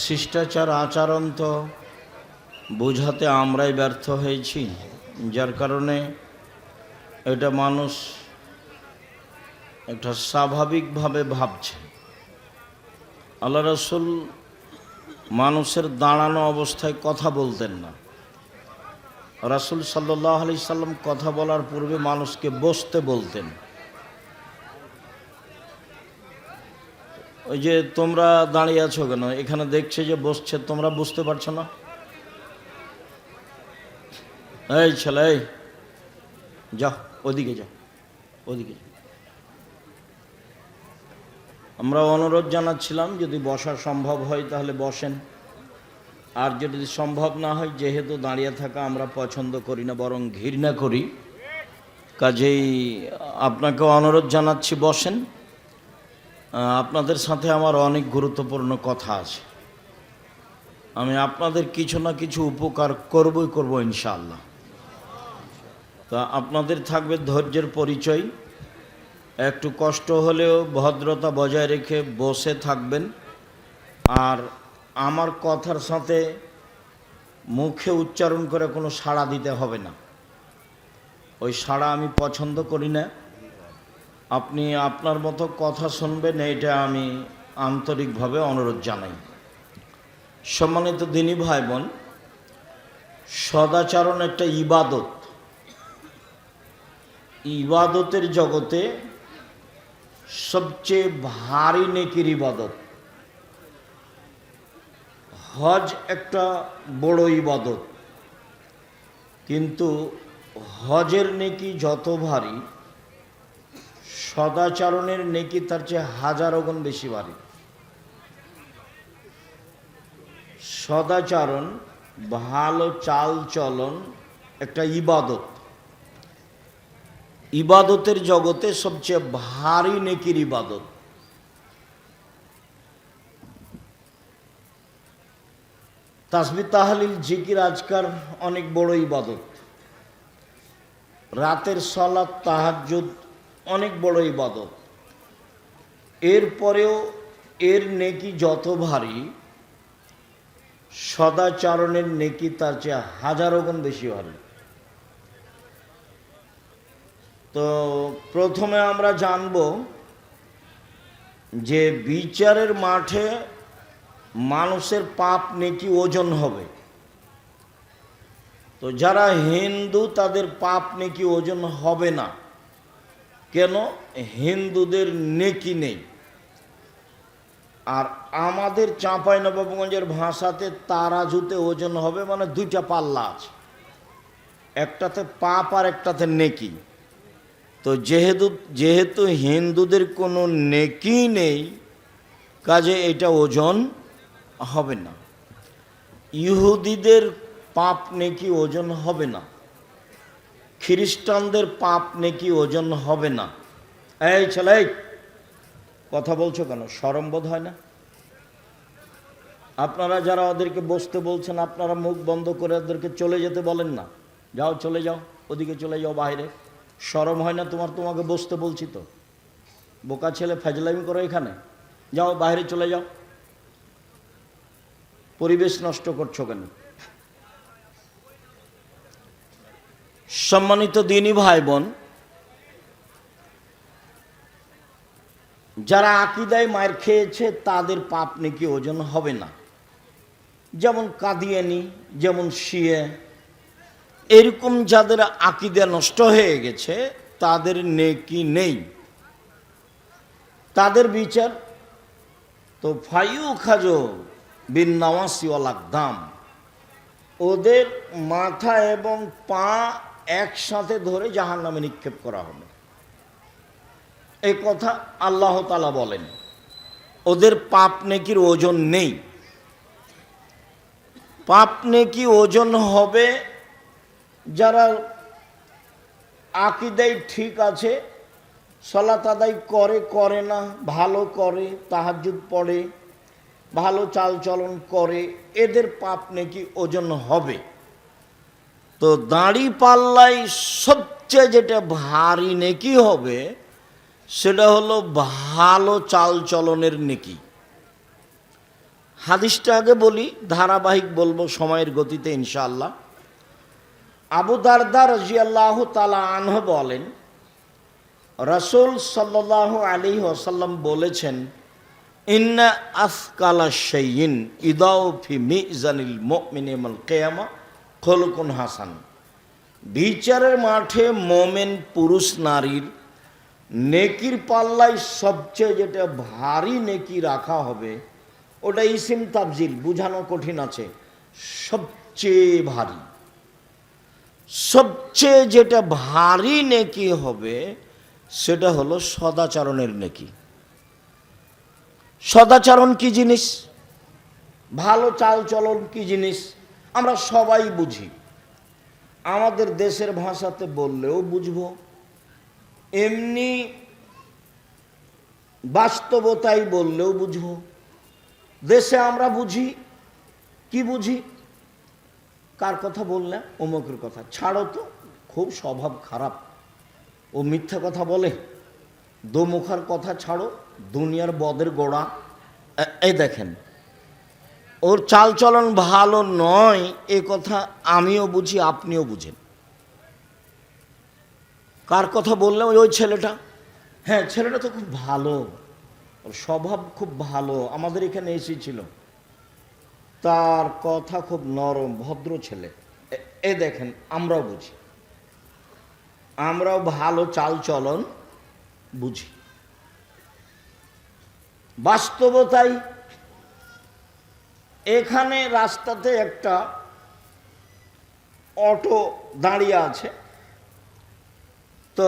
শিষ্টাচার আচরণ তো বোঝাতে আমরাই ব্যর্থ হয়েছি, যার কারণে এটা মানুষ একটা স্বাভাবিকভাবে ভাবছে। আল্লাহ রাসূল মানুষের দাঁড়ানো অবস্থায় কথা বলতেন না। রাসূল সাল্লাল্লাহু আলাইহি সাল্লাম কথা বলার পূর্বে মানুষকে বসতে বলতেন। ওই যে তোমরা দাঁড়িয়ে আছো কেন, এখানে দেখছে যে বসছে, তোমরা বুঝতে পারছো না? এই ছেলে, এই যাও, ওদিকে যাও, ওদিকে যাও। আমরা অনুরোধ জানাচ্ছিলাম যদি বসা সম্ভব হয় তাহলে বসেন, আর যদি সম্ভব না হয়, যেহেতু দাঁড়িয়ে থাকা আমরা পছন্দ করি না বরং ঘৃণা করি, কাজেই আপনাকে অনুরোধ জানাচ্ছি বসেন। আপনাদের সাথে আমার অনেক গুরুত্বপূর্ণ কথা আছে। আমি আপনাদের কিছু না কিছু উপকার করবই করব ইনশাআল্লাহ। তা আপনাদের থাকবে ধৈর্যের পরিচয়, একটু কষ্ট হলেও ভদ্রতা বজায় রেখে বসে থাকবেন। আর আমার কথার সাথে মুখে উচ্চারণ করে কোনো সাড়া দিতে হবে না, ওই সাড়া আমি পছন্দ করি না। আপনি আপনার মতো কথা শুনবেন, এটা আমি আন্তরিকভাবে অনুরোধ জানাই। সম্মানিত দিনী ভাই বোন, সদাচরণ একটা ইবাদত। ইবাদতের জগতে সবচেয়ে ভারী নেকির ইবাদত। হজ একটা বড় ইবাদত, কিন্তু হজের নেকি যত ভারী, সদাচরণের নেকি তার চেয়ে হাজারো গুণ বেশি ভারী। সদাচরণ, ভালো চাল চলন একটা ইবাদত। ইবাদতের জগতে সবচেয়ে ভারী নেকির ইবাদত। তাসবিহ তাহলিল জিকির আজকার অনেক বড় ইবাদত। রাতের সালাত তাহাজ্জুদ অনেক বড় ইবাদত। এরপরেও এর নেকি যত ভারী, সদাচরণের নেকি তার চেয়ে হাজারো গুণ বেশি ভারী। তো প্রথমে আমরা জানব যে বিচারের মাঠে মানুষের পাপ নেকি ওজন হবে। তো যারা হিন্দু তাদের পাপ নেকি ওজন হবে না। কেন? হিন্দুদের নেকি নেই। আর আমাদের চাঁপাইনবাবগঞ্জের ভাষাতে তারাজুতে ওজন হবে, মানে দুইটা পাল্লা আছে, একটাতে পাপ আর একটাতে নেকি। তো যেহেতু হিন্দুদের কোনো নেকি নেই, কাজে এটা ওজন হবে না। ইহুদিদের পাপ নেকি ওজন হবে না, খ্রিস্টানদের পাপ নেকি ওজন হবে না। এই ছেলে, কথা বলছো কেন? শরম বোধ হয় না? আপনারা যারা ওদেরকে বসতে বলছেন, আপনারা মুখ বন্ধ করে ওদেরকে চলে যেতে বলেন না। যাও, চলে যাও, ওদিকে চলে যাও বাইরে। শরম হয় না তোমার? তোমাকে বসতে বলছি তো। বোকা ছেলে, ফাজলামি করো এখানে। যাও বাইরে চলে যাও, পরিবেশ নষ্ট করছো কেন? সম্মানিত দিনী ভাই বোন, যারা আকীদায় মার খেয়েছে তাদের পাপ নেকি ওজন হবে না। যেমন কাদিয়ানি, যেমন শিয়া, এরকম যাদের আকীদা নষ্ট হয়ে গেছে তাদের নেকি নেই। তাদের বিচার তো ফাইউ খাজো বিন নওয়াসি ওয়াল আকদাম, ওদের মাথা এবং পা একসাথে ধরে জাহান্নামে নিক্ষেপ করা হবে। এই কথা আল্লাহ তাআলা বলেন। ওদের পাপ নেকির ওজন নেই। পাপ নেকি ওজন হবে যারা আকীদায় ঠিক আছে, সালাত আদায় করে, করে না, ভালো করে, তাহাজ্জুদ পড়ে, ভালো চাল চলন করে, এদের পাপ নেকি ওজন হবে। তো দাড়ি পাল্লাই সবচেয়ে যেটা ভারী নেকি হবে সেটা হলো ভালো চাল চলনের নেকি। হাদিসটা আগে বলি, ধারাবাহিক বলবো সময়ের গতিতে ইনশাআল্লাহ। আবু দারদা রাদিয়াল্লাহু তাআলা আনহু বলেন, রাসূল সাল্লাল্লাহু আলাইহি ওয়াসাল্লাম বলেছেন, ইন্না আফকালা শাইইন ইদাউ ফি মিজানিল মুমিনি ইয়াউমাল কিয়ামা খুলুকুন হাসান। বিচারের মাঠে মোমেন পুরুষ নারীর নেকির পাল্লায় সবচেয়ে যেটা ভারী নেকি রাখা হবে, ওটা ইসিম তাফজিল, বুঝানো কঠিন আছে। সবচেয়ে ভারী, সবচেয়ে যেটা ভারী নেকি হবে সেটা হলো সদাচরণের নেকি। সদাচরণ কি জিনিস, ভালো চাল চলন কি জিনিস আমরা সবাই বুঝি। আমাদের দেশের ভাষাতে বললেও বুঝবো, এমনি বাস্তবতাই বললেও বুঝবো। দেশে আমরা বুঝি কি বুঝি, কার কথা বললে অমুকের কথা, ছাড়ো তো খুব স্বভাব খারাপ, ও মিথ্যা কথা বলে, দোমুখার কথা ছাড়ো, দুনিয়ার বদের গোড়া। এই দেখেন, ওর চালচলন ভালো নয় এ কথা আমিও বুঝি, আপনিও বুঝেন। কার কথা বললে ওই ছেলেটা, হ্যাঁ ছেলেটা তো খুব ভালো, ওর স্বভাব খুব ভালো, আমাদের এখানে এসেছিল, তার কথা খুব নরম, ভদ্র ছেলে। এ দেখেন, আমরাও বুঝি, আমরাও ভালো চাল চলন বুঝি। বাস্তবতাই এখানে রাস্তাতে একটা অটো দাঁড়িয়ে আছে, তো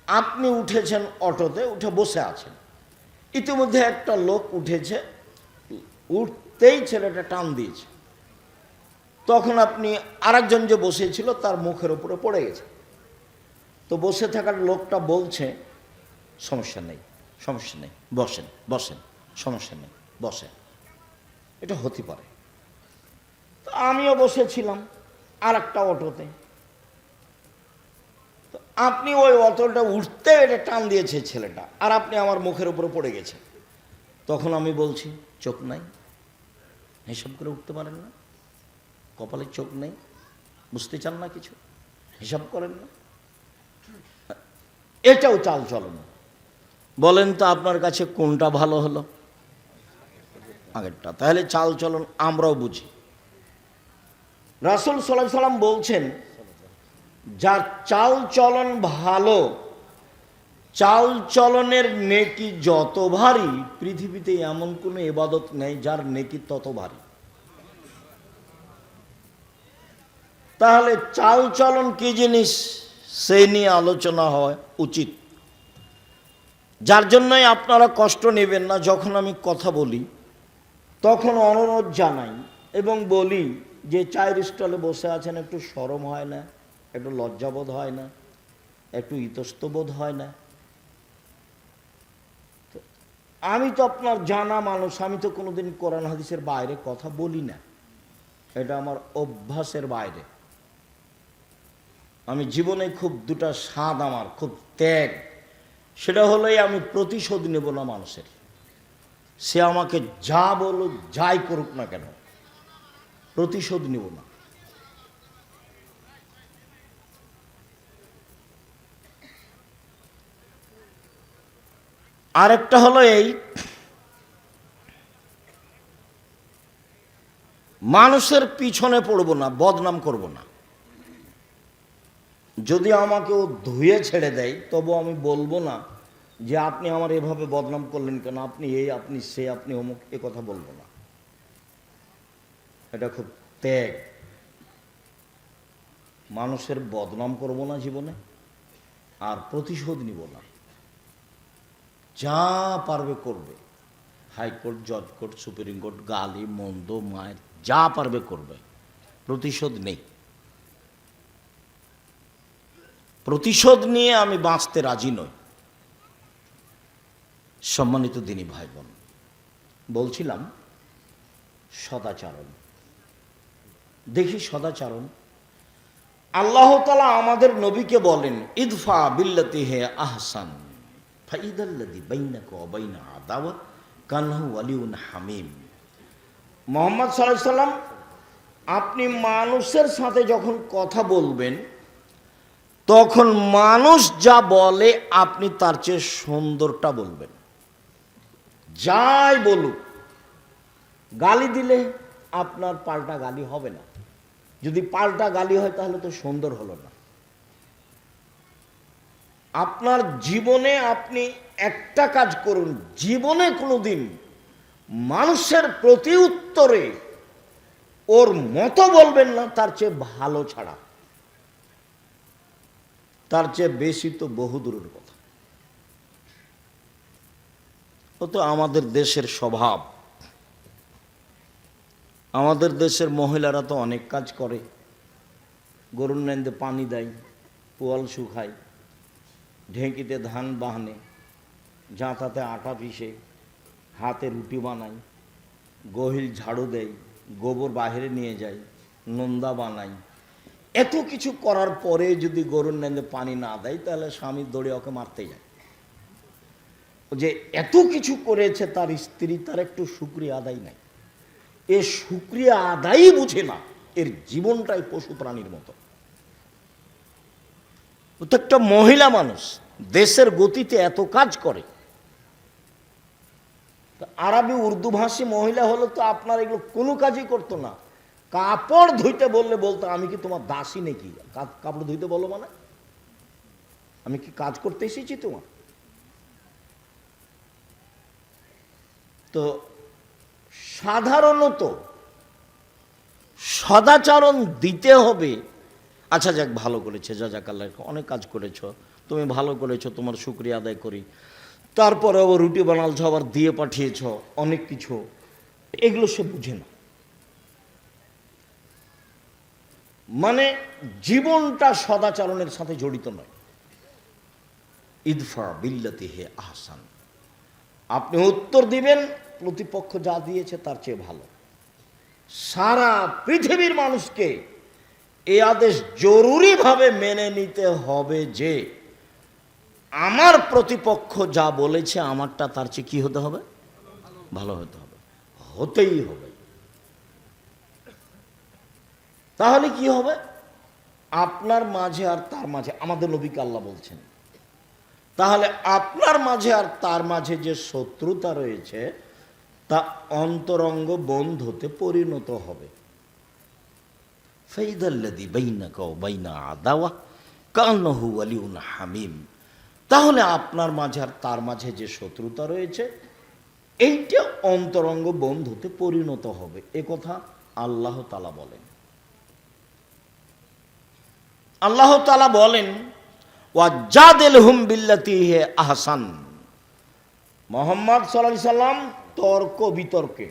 আপনি উঠেছেন অটোতে, উঠে বসে আছেন, ইতিমধ্যে একটা লোক উঠেছে, উঠতেই ছেলেটা টান দিয়েছে, তখন আপনি আরেকজন যে বসেছিল তার মুখের উপরে পড়ে গেছে। তো বসে থাকার লোকটা বলছে, সমস্যা নেই, সমস্যা নেই, বসেন বসেন, সমস্যা নেই, বসেন। এটা হতে পারে। তো আমিও বসেছিলাম আর একটা অটোতে, তো আপনি ওই অটোটা উঠতে এটা টান দিয়েছে ছেলেটা, আর আপনি আমার মুখের উপরে পড়ে গেছে। তখন আমি বলছি, চোখ নাই, হিসাব করে উঠতে পারেন না, কপালে চোখ নেই, বুঝতে চান না কিছু, হিসাব করেন না, এটাও চাল চলন। বলেন তো আপনার কাছে কোনটা ভালো হলো? আগেরটা। তাহলে চাল চলন আমরাও বুঝি। রাসূল সাল্লাল্লাহু আলাইহি সাল্লাম বলছেন, যার চাল চলন ভালো, চাল চলনের নেকি যত ভারী, পৃথিবীতে এমন কোনো ইবাদত নেই যার নেকি তত ভারী। তাহলে চাল চলন কি জিনিস সেই নিয়ে আলোচনা হওয়া উচিত। যার জন্যই আপনারা কষ্ট নেবেন না, যখন আমি কথা বলি তখন অনুরোধ জানাই এবং বলি যে চায়ের স্টলে বসে আছেন, একটু শরম হয় না, একটু লজ্জাবোধ হয় না, একটু ইতস্তবোধ হয় না? আমি তো আপনার জানা মানুষ, আমি তো কোনোদিন কোরআন হাদিসের বাইরে কথা বলি না, এটা আমার অভ্যাসের বাইরে। আমি জীবনে খুব দুটা স্বাদ, আমার খুব ত্যাগ, সেটা হলোই আমি প্রতিশোধ নেব না মানুষের। সে আমাকে যা বলুক, যাই করুক না কেন, প্রতিশোধ নেব না। আরেকটা হলো এই, মানুষের পিছনে পড়ব না, বদনাম করব না। যদি আমাকে ও ধুয়ে ছেড়ে দেয় তবু আমি বলবো না যে আপনি আমার এভাবে বদনাম করলেন কেন, আপনি এই, আপনি সে, আপনি অমুক, এ কথা বলবো না। এটা খুব ত্যাগ। মানুষের বদনাম করব না জীবনে, আর প্রতিশোধ নিব না। যা পারবে করবে, হাইকোর্ট, জজ কোর্ট, সুপ্রিম কোর্ট, গালি মন্দ মায়ের যা পারবে করবে, প্রতিশোধ নেই। প্রতিশোধ নিয়ে আমি বাঁচতে রাজি নই। সম্মানিত দিনী ভাই বোন, বলছিলাম সদাচরণ। দেখি সদাচরণ, আল্লাহ তাআলা আমাদের নবীকে বলেন, ইদফা বিল্লাতি হে আহসান ফাইদাল্লাযী বাইনাকা ওয়া বাইনা আদাওয়া কান্নাহু ওয়ালিউন হামিম। মুহাম্মদ সাল্লাল্লাহু আলাইহি সাল্লাম, আপনি মানুষের সাথে যখন কথা বলবেন তখন মানুষ যা বলে আপনি তার চেয়ে সুন্দরটা বলবেন। যাই বলুক, গালি দিলে আপনার পাল্টা গালি হবে না, যদি পাল্টা গালি হয় তাহলে তো সুন্দর হলো না। আপনার জীবনে আপনি একটা কাজ করুন, জীবনে কোনোদিন মানুষের প্রতি উত্তরে ওর মতো বলবেন না, তার চেয়ে ভালো ছাড়া। তার চেয়ে বেশি তো বহুদূরের কথা। ও তো আমাদের দেশের স্বভাব। আমাদের দেশের মহিলারা তো অনেক কাজ করে, গরুর নেন্দে পানি দেয়, পোয়াল শুকায়, ঢেঁকিতে ধান বাহানে, জাঁতাতে আটা পিষে, হাতে রুটি বানায়, গহিল ঝাড়ু দেয়, গোবর বাইরে নিয়ে যায়, নোন্দা বানায়। এত কিছু করার পরে যদি গরুর নেন্দে পানি না দেয় তাহলে স্বামী দৌড়ে ওকে মারতে যায়। যে এত কিছু করেছে তার স্ত্রী, তার একটু শুকরিয়া আদায় নাই। এ শুকরিয়া আদায়ই বুঝে না, এর জীবনটাই পশু প্রাণীর মতো। প্রত্যেকটা মহিলা মানুষ দেশের গতিতে এত কাজ করে। আরবি উর্দু ভাষী মহিলা হলো তো আপনার এগুলো কোনো কাজই করতো না। কাপড় ধুইতে বললে বলতো, আমি কি তোমার দাসী নাকি? কাপড় ধুইতে বলো মানে আমি কি কাজ করতে এসেছি তোমার? তো সাধারণত সদাচরণ দিতে হবে। আচ্ছা যাক, ভালো করেছে, জাযাকাল্লাহ, অনেক কাজ করেছ, তুমি ভালো করেছো, তোমার শুকরিয়া আদায় করি। তারপরে ও রুটি বানালছ, আবার দিয়ে পাঠিয়েছ অনেক কিছু, এগুলো সে বুঝে না। মানে জীবনটা সদাচরণের সাথে জড়িত নয়। ইদফা বিল্লাতি হে আহসান, আপনি উত্তর দিবেন প্রতিপক্ষ যা দিয়েছে তার চেয়ে ভালো। সারা পৃথিবীর মানুষকে এই আদেশ জরুরিভাবে মেনে নিতে হবে যে আমার প্রতিপক্ষ যা বলেছে আমারটা তার চেয়ে কি হতে হবে? ভালো হতে হবে, হতেই হবে। তাহলে কি হবে? আপনার মাঝে আর তার মাঝে, আমাদের নবীকে আল্লাহ বলছেন, তাহলে আপনার মাঝে আর তার মাঝে যে শত্রুতা রয়েছে তা অন্তরঙ্গ বন্ধুতে পরিণত হবে। ফাইদাল্লাযী বাইনাকা ওয়া বাইনা আদাওয়া কান্নাহু ওয়ালিউন হামিম। তাহলে আপনার মাঝে আর তার মাঝে যে শত্রুতা রয়েছে এইটা অন্তরঙ্গ বন্ধুতে পরিণত হবে, এ কথা আল্লাহ তাআলা বলেন। আল্লাহ তাআলা বলেন, ওয়াজাদিলহুম বিল্লাতী হিয়া আহসান। মুহাম্মদ সাল্লাল্লাহু আলাইহি সাল্লাম তর্ক বিতর্কে,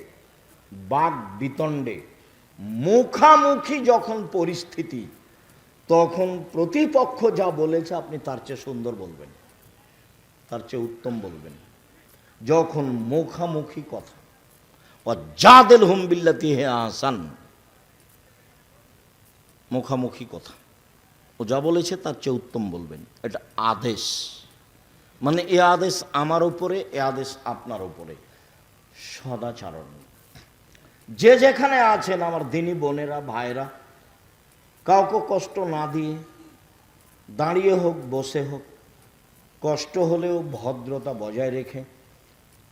বাক বিতণ্ডে, মুখামুখি যখন পরিস্থিতি, তখন প্রতিপক্ষ যা বলেছে আপনি তার চেয়ে সুন্দর বলবেন, তার চেয়ে উত্তম বলবেন। যখন মুখামুখি কথা, ওয়াজাদিলহুম বিল্লাতী হিয়া আহসান, মুখামুখি কথা, ও যা বলেছে তার চেয়ে উত্তম বলবেন। এটা আদেশ, মানে এ আদেশ আমার উপরে, এ আদেশ আপনার উপরে। সদাচরণ, যে যেখানে আছেন আমার দিনী বোনেরা, ভাইরা, কাউকে কষ্ট না দিয়ে, দাঁড়িয়ে হোক বসে হোক, কষ্ট হলেও ভদ্রতা বজায় রেখে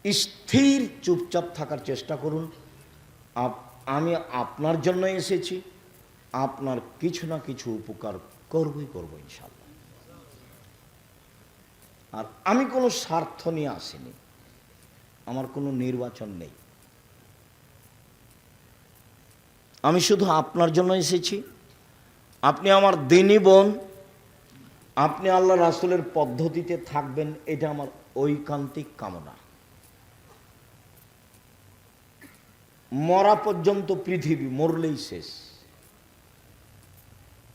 স্থির চুপচাপ থাকার চেষ্টা করুন। আমি আপনার জন্য এসেছি, আপনার কিছু না কিছু উপকার করবই করবো ইনশাআল্লাহ। আর আমি কোনো স্বার্থ নিয়ে আসিনি, আমার কোনো নির্বাচন নেই। আমি শুধু আপনার জন্য এসেছি। আপনি আমার দিনী বোন, আপনি আল্লাহ রাসূলের পদ্ধতিতে থাকবেন, এটা আমার ঐকান্তিক কামনা। মরা পর্যন্ত পৃথিবী, মরলেই শেষ।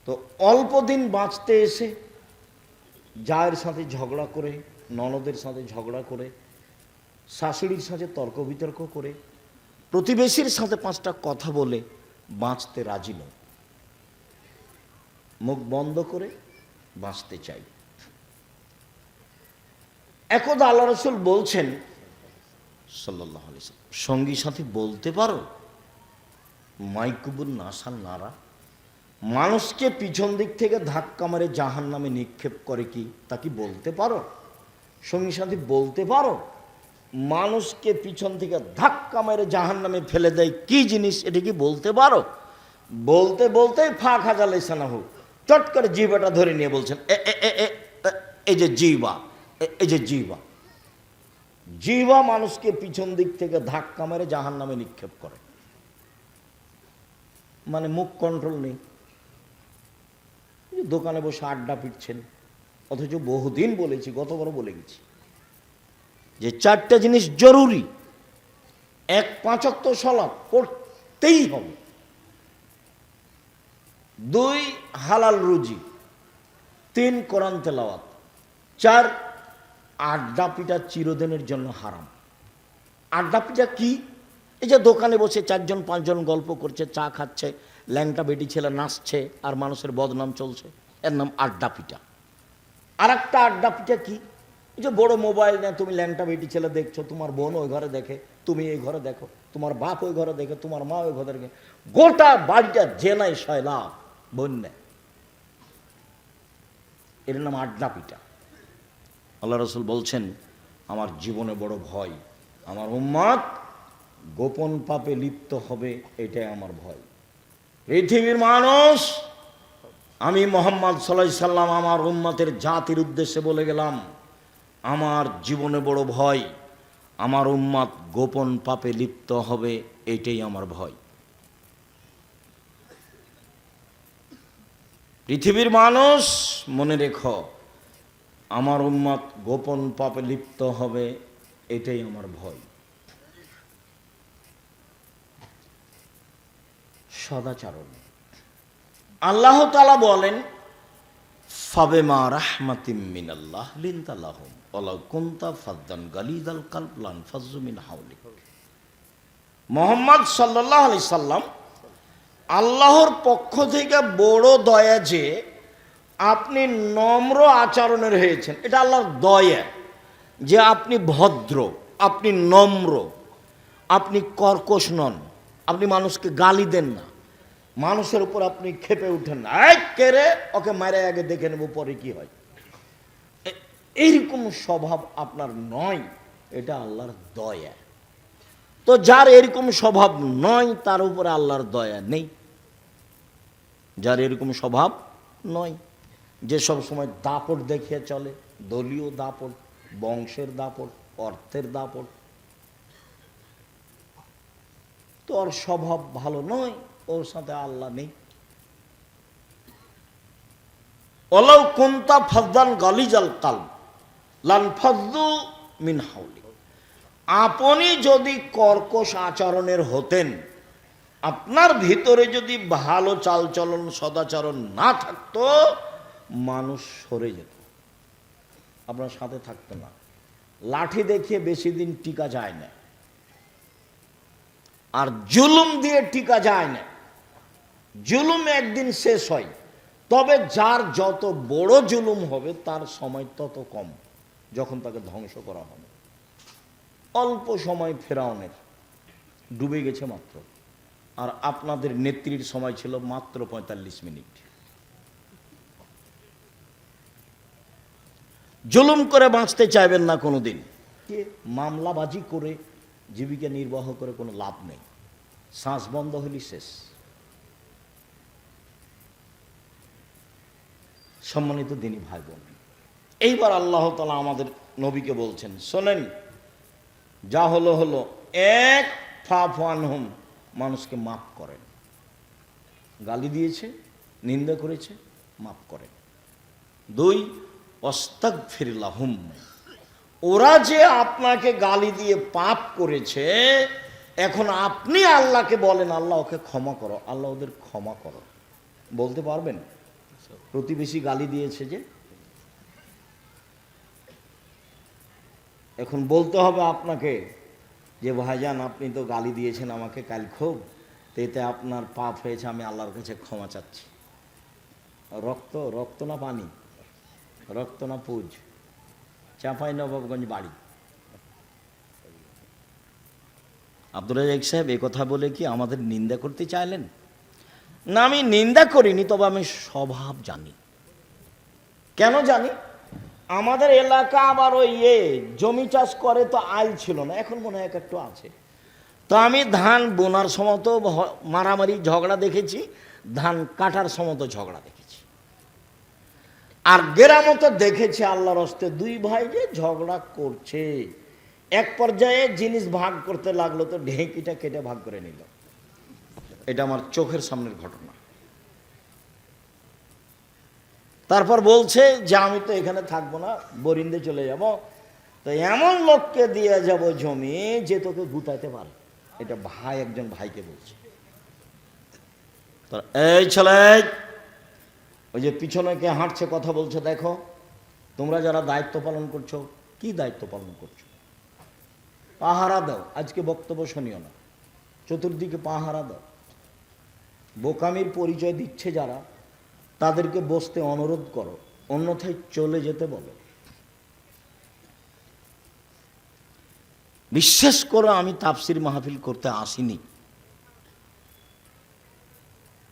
তো অল্প দিন বাঁচতে এসে জায়ের সাথে ঝগড়া করে, ননদের সাথে ঝগড়া করে, শাশুড়ির সাথে তর্ক বিতর্ক করে, প্রতিবেশীর সাথে 5টা কথা বলে বাঁচতে রাজি নয়। মুখ বন্ধ করে বাঁচতে চাই। একদা আল্লাহ রাসূল বলছেন সাল্লাল্লাহু আলাইহি ওয়াসাল্লাম, সঙ্গী সাথী বলতে পারো মাইকুবুন নাসান নারা, মানুষকে পিছন দিক থেকে ধাক্কা মারে জাহান্নামে নিক্ষেপ করে কি, তা কি বলতে পারো? সঙ্গী সাথী বলতে পারো মানুষকে পিছন থেকে ধাক্কা মেরে জাহান্নামে ফেলে দেয় কি জিনিস, এটা কি বলতে পারো? বলতে বলতে ফাঁক হাজা লেসানা হোক, চট করে জিহ্বাটা ধরে নিয়ে বলছেন এই যে জিহ্বা, এই যে জিহ্বা, জিহ্বা মানুষকে পিছন দিক থেকে ধাক্কা মেরে জাহান্নামে নিক্ষেপ করে। মানে মুখ কন্ট্রোল নেই, দোকানে বসে আড্ডা পিটছেন, অথচ বহুদিন বলেছি, গতবারও বলে গেছি যে চারটা জিনিস জরুরি। 1 5 ওয়াক্ত সালাত পড়তেই হবে, 2 হালাল রুজি, 3 কোরআন তেলাওয়াত, 4 আড্ডা পিটা চিরদিনের জন্য হারাম। আড্ডা পিটা কি? এই যে দোকানে বসে 4 জন 5 জন গল্প করছে, চা খাচ্ছে, ল্যাংটা বেটি ছেলে নাচছে আর মানুষের বদনাম চলছে, এর নাম আড্ডা পিটা। আর একটা আড্ডা পিটা কি? এই যে বড় মোবাইল নেয়, তুমি ল্যাংটা বেটি ছেলে দেখছো, তোমার বোন ওই ঘরে দেখে, তুমি এই ঘরে দেখো, তোমার বাপ ওই ঘরে দেখে, তোমার মা ওই ঘরে দেখে, গোটা বাড়িটা জেনায় শয়লা বন্যা, এর নাম আড্ডা পিটা। আল্লাহ রাসূল বলছেন আমার জীবনে বড় ভয়, আমার উম্মত গোপন পাপে লিপ্ত হবে, এটাই আমার ভয়। পৃথিবীর মানুষ, আমি মুহাম্মদ সাল্লাল্লাহু আলাইহি সাল্লাম আমার উম্মতের জাতির উদ্দেশ্যে বলে গেলাম, আমার জীবনে বড় ভয়, আমার উম্মত গোপন পাপে লিপ্ত হবে, এটাই আমার ভয়। পৃথিবীর মানুষ মনে রেখো, আমার উম্মত গোপন পাপে লিপ্ত হবে, এটাই আমার ভয়। সদাচরণ। আল্লাহ তাআলা বলেন ফাবিমা রাহমাতিম মিনাল্লাহ লিনতা লাহুম ওয়ালাউ কুনতা ফাদ্দান গালিযাল কলব লানফাজ্জু মিন হাওলিক। মুহাম্মদ সাল্লাল্লাহু আলাইহি সাল্লাম আল্লাহর পক্ষ থেকে বড় দয়া যে আপনি নম্র আচরণের হয়েছেন, এটা আল্লাহর দয়া যে আপনি ভদ্র, আপনি নম্র, আপনি কর্কশ নন, আপনি মানুষকে গালি দেন না, মানুষের উপর আপনি ক্ষেপে উঠেন না, এই কে রে, ওকে মারে আগে দেখে নেব পরে কি হয়, এইরকম স্বভাব আপনার নয়, এটা আল্লাহর দয়া। তো যার এরকম স্বভাব নয় তার উপরে আল্লাহর দয়া নেই। যার এরকম স্বভাব নয়, যে সব সময় দাপট দেখিয়ে চলে, দলীয় দাপট, বংশের দাপট, অর্থের দাপট, তো ওর স্বভাব ভালো নয়, ওর সাথে আল্লাহ নেই। ওয়ালাউ কুনতা ফাদ্দান গালিজাল কলব লানফাজ্জু মিন হাওলিক। আপনি যদি কর্কশ আচরণের হতেন, আপনার ভিতরে যদি ভালো চালচলন সদাচরণ না থাকতো, মানুষ সরে যেত, আপনার সাথে থাকতো না। লাঠি দেখিয়ে বেশি দিন টিকা যায় না, আর জুলুম দিয়ে টিকা যায় না। জুলুম একদিন শেষ হয়, তবে যার যত বড় জুলুম হবে তার সময় তত কম, যখন তাকে ধ্বংস করা হবে। অল্প সময় ফেরাউনের ডুবে গেছে মাত্র, আর আপনাদের নেত্রীর সময় ছিল মাত্র 45 মিনিট। জুলুম করে বাঁচতে চাইবেন না কোনোদিন, মামলাবাজি করে জীবিকা নির্বাহ করে কোনো লাভ নেই, শ্বাস বন্ধ হলি শেষ। সম্মানিত দিনী ভাই বোন, এইবার আল্লাহ তাআলা আমাদের নবীকে বলছেন, শোনেন, যা হলো হলো, 1 ফাফু আনহুম, মানুষকে মাফ করেন, গালি দিয়েছে, নিন্দা করেছে, মাফ করেন। 2 আস্তাগফির লাহুম, ওরা যে আপনাকে গালি দিয়ে পাপ করেছে, এখন আপনি আল্লাহকে বলেন, আল্লাহ ওকে ক্ষমা করো, আল্লাহ ওদের ক্ষমা করো। বলতে পারবেন? প্রতিবেশী গালি দিয়েছে যে, এখন বলতে হবে আপনাকে যে ভাইজান আপনি তো গালি দিয়েছেন আমাকে কাল খুব, এতে আপনার পাপ হয়েছে, আমি আল্লাহর কাছে ক্ষমা চাচ্ছি। রক্ত, রক্ত না পানি, রক্ত না পুজ, চাঁপাইনবাবগঞ্জ বাড়ি। আব্দুর রাজ্জাক সাহেব এ কথা বলে কি আমাদের নিন্দা করতে চাইলেন? না, আমি নিন্দা করিনি, তবে আমি স্বভাব জানি। কেন জানি? আমাদের এলাকা আবার ওই জমি চাষ করে তো আইল ছিল না, এখন মনে হয় একটু আছে। তো আমি ধান বোনার সময় তো মারামারি ঝগড়া দেখেছি, ধান কাটার সময় তো ঝগড়া দেখেছি। আর গ্রামও তো দেখেছি আল্লাহর হস্তে দুই ভাই যে ঝগড়া করছে, এক পর্যায়ে জিনিস ভাগ করতে লাগলো তো ঢেঁকিটা কেটে ভাগ করে নিল। এটা আমার চোখের সামনের ঘটনা। তারপর বলছে যে আমি তো এখানে থাকবো না, বরিন্দে চলে যাব, তো এমন লোককে দিয়ে যাব জমি যে তোকে গুতাইতে পারে। এটা ভাই একজন ভাইকে বলছে। এই ছেলে, ওই যে পিছনে কে হাঁটছে কথা বলছে, দেখো তোমরা যারা দায়িত্ব পালন করছো, কি দায়িত্ব পালন করছো? পাহারা দাও। আজকে বক্তব্য শুনিও না, চতুর্দিকে পাহারা দাও। বোকামির পরিচয় দিচ্ছে যারা, তাদেরকে বসতে অনুরোধ করো, অন্যথায় চলে যেতে বলো। বিশ্বাস করো, আমি তাফসির মাহফিল করতে আসিনি।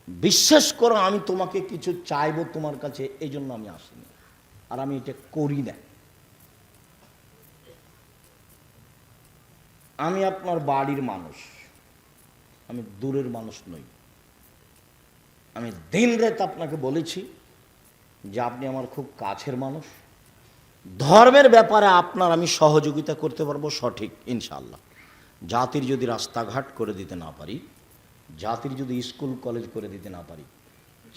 বিশ্বাস করো, আমি তোমাকে কিছু চাইবো তোমার কাছে, এই জন্য আমি আসিনি। আর আমি এটা করি না। আমি আপনার বাড়ির মানুষ, আমি দূরের মানুষ নই। আমি দিন রাত আপনাকে বলেছি যে আপনি আমার খুব কাছের মানুষ। ধর্মের ব্যাপারে আপনার আমি সহযোগিতা করতে পারবো, সঠিক ইনশাআল্লাহ। জাতির যদি রাস্তাঘাট করে দিতে না পারি, জাতির যদি স্কুল কলেজ করে দিতে না পারি,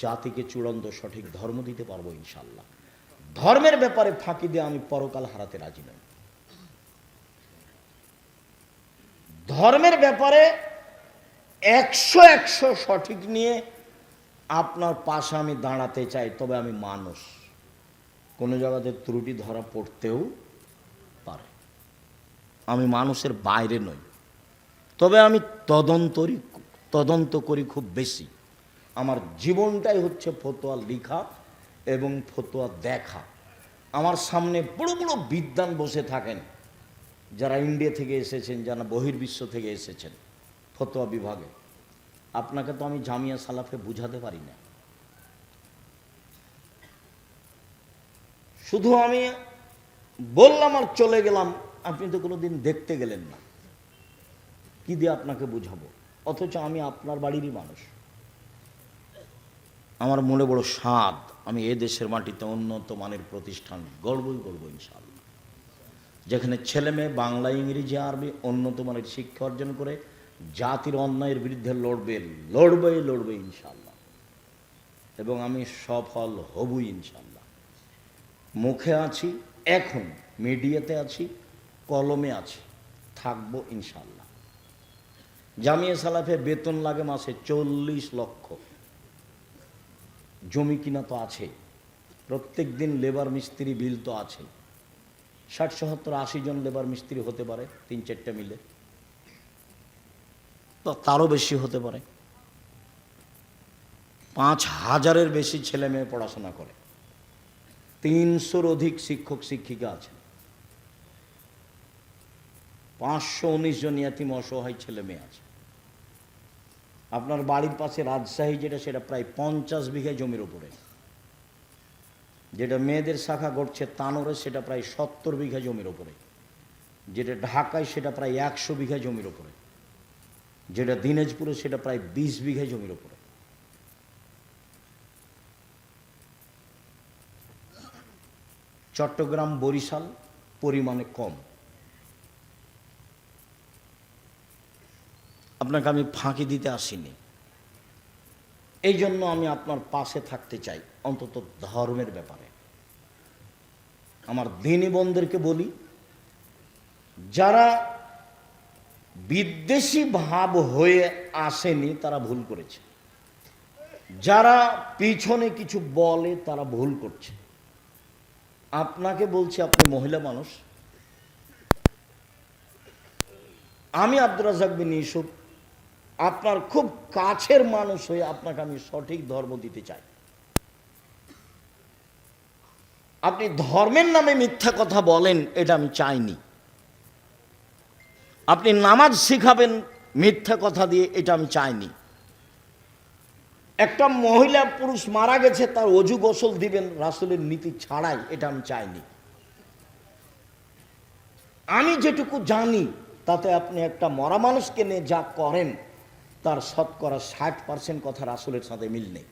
জাতিকে চূড়ান্ত সঠিক ধর্ম দিতে পারবো ইনশাআল্লাহ। ধর্মের ব্যাপারে ফাঁকি দিয়ে আমি পরকাল হারাতে রাজি নই। ধর্মের ব্যাপারে 100 সঠিক নিয়ে আপনার পাশে আমি দাঁড়াতে চাই, তবে আমি মানুষ, কোনো জায়গাতে ত্রুটি ধরা পড়তেও পারে। আমি মানুষের বাইরে নই, তবে আমি তদন্ত করি খুব বেশি। আমার জীবনটাই হচ্ছে ফতোয়া লেখা এবং ফতোয়া দেখা। আমার সামনে বড় বড় বিদ্বান বসে থাকেন, যারা ইন্ডিয়া থেকে এসেছেন, যারা বহির্বিশ্ব থেকে এসেছেন ফতোয়া বিভাগে। আপনাকে তো আমি জামিয়া সালাফে বুঝাতে পারি না। শুধু আমি বললাম আর চলে গেলাম, আপনি তো কোনোদিন দেখতে গেলেন না, কি দিয়ে আপনাকে বুঝাবো? অথচ আমি আপনার বাড়িরই মানুষ। আমার মনে বড় স্বাদ, আমি এ দেশের মাটিতে উন্নত মানের প্রতিষ্ঠান গড়বই ইনশাআল্লাহ, যেখানে ছেলে মেয়ে বাংলা ইংরেজি আরবি উন্নত মানের শিক্ষা অর্জন করে জাতির অন্যায়ের বিরুদ্ধে লড়বে ইনশাআল্লাহ। এবং আমি সফল হবই ইনশাআল্লাহ। মুখে আছি, এখন মিডিয়াতে আছি, কলমে আছি, থাকবো ইনশাআল্লাহ। জামিয়া সালাফে বেতন লাগে মাসে 40 লক্ষ। জমি কিনা তো আছে, প্রত্যেক দিন লেবার মিস্ত্রি বিল তো আছে। 60, 70, 80 জন লেবার মিস্ত্রি হতে পারে, 3-4টা মিলে, তো তারও বেশি হতে পারে। 5000-এর বেশি ছেলে মেয়ে পড়াশোনা করে, 300-র অধিক শিক্ষক শিক্ষিকা আছে, 519 জন ইয়াতিম অসহায় ছেলে মেয়ে আছে। আপনার বাড়ির পাশে রাজশাহী যেটা, সেটা প্রায় 50 বিঘা জমির উপরে। যেটা মেয়েদের শাখা ঘটছে তানোরে, সেটা প্রায় 70 বিঘা জমির উপরে। যেটা ঢাকায়, সেটা প্রায় 100 বিঘা জমির উপরে। যেটা দিনাজপুরে, সেটা প্রায় 20 বিঘা জমির উপরে। চট্টগ্রাম, বরিশাল পরিমাণে কম। আপনাকে আমি ফাঁকি দিতে আসিনি, এই জন্য আমি আপনার পাশে থাকতে চাই, অন্তত ধর্মের ব্যাপারে। আমার দিনী বোনদেরকে বলি, যারা বিদ্বেষী ভাব হয়ে আসেনি তারা ভুল করেছে, যারা পিছনে কিছু বলে তারা ভুল করছে। আপনাকে বলছি, আপনি মহিলা মানুষ, আমি আব্দুর রাজ্জাক বিন ইউসুফ আপনার খুব কাছের মানুষ হয়ে আপনাকে আমি সঠিক ধর্ম দিতে চাই। আপনি ধর্মের নামে মিথ্যা কথা বলেন, এটা আমি চাইনি। আপনি নামাজ শিখাবেন মিথ্যা কথা দিয়ে, এটা আমি চাইনি। একটা মহিলা পুরুষ মারা গেছে, তার অজু গোসল দিবেন রাসূলের নীতি ছাড়াই, এটা আমি চাইনি। আমি যেটুকু জানি তাতে আপনি একটা মরা মানুষকে নিয়ে যা করেন তার শতকরা 60% কথা রাসূলের সাথে মিল নেই।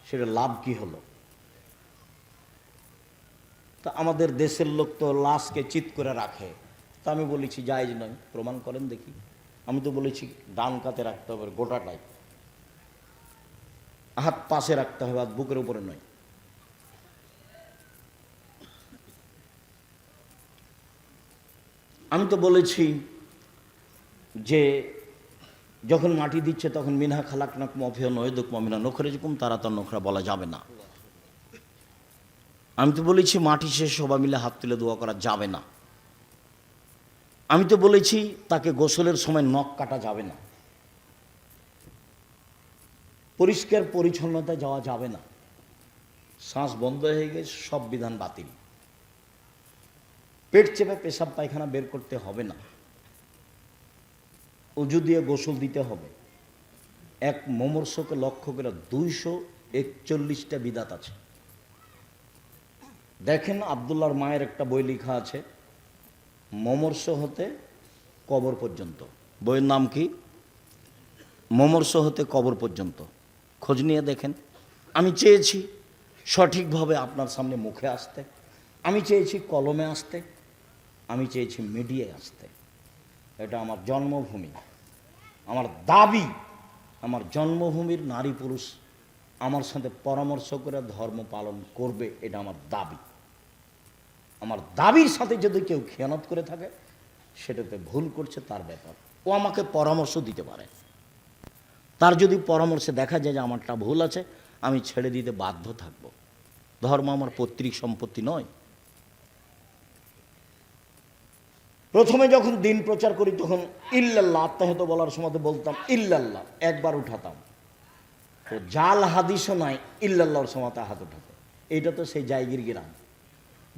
সেটা লাভ কি হলো? তা আমাদের দেশের লোক তো লাশকে চিৎ করে রাখে, তা আমি বলেছি জায়েজ নয়, প্রমাণ করেন দেখি। আমি তো বলেছি ডান কাতে রাখতে হবে গোটাটাই, হাত পাশে রাখতে হবে, হাত বুকের উপরে নয়। আমি তো বলেছি যে যখন মাটি দিচ্ছে তখন মিনহা খালাকনাকুম ওয়া ফিহা নুঈদুকুম ওয়া মিনহা নুখরিজুকুম তারাতান উখরা বলা যাবে না। আমি তো বলেছি মাটি শেষে সবাই মিলে হাত তুলে দোয়া করা যাবে না। আমি তো বলেছি তাকে গোসলের সময় নখ কাটা যাবে না, পরিষ্কার পরিচ্ছন্নতা যাওয়া যাবে না, শ্বাস বন্ধ হয়ে গেছে সব বিধান বাতিল, পেট চেপে পেশাব পায়খানা বের করতে হবে না, উজু দিয়ে গোসল দিতে হবে। এক মুমূর্ষুকে লক্ষ্য করে 241টা বিদাত আছে। দেখেন আব্দুল্লাহর মায়ের একটা বই লেখা আছে মুমূর্ষ হতে কবর পর্যন্ত। বইয়ের নাম কি? মুমূর্ষ হতে কবর পর্যন্ত। খোঁজ নিয়ে দেখেন। আমি চেয়েছি সঠিকভাবে আপনার সামনে মুখে আসতে, আমি চেয়েছি কলমে আসতে, আমি চেয়েছি মিডিয়ায় আসতে। এটা আমার জন্মভূমি, আমার দাবি। আমার জন্মভূমির নারী পুরুষ আমার সাথে পরামর্শ করে ধর্ম পালন করবে, এটা আমার দাবি। আমার দাবির সাথে যদি কেউ খেয়ানত করে থাকে সেটাতে ভুল করছে, তার ব্যাপার। ও আমাকে পরামর্শ দিতে পারে, তার যদি পরামর্শে দেখা যায় যে আমারটা ভুল আছে, আমি ছেড়ে দিতে বাধ্য থাকব। ধর্ম আমার পৈতৃক সম্পত্তি নয়। প্রথমে যখন দিন প্রচার করি তখন ইল্লাল্লাহ আত্মাহত বলার সময় বলতাম ইল্লাল্লাহ, একবার উঠাতাম। তো জাল হাদিসও নয়, ইল্লাল্লাহর সময় হাত উঠাতো। এইটা তো সেই জায়গির গ্রাম,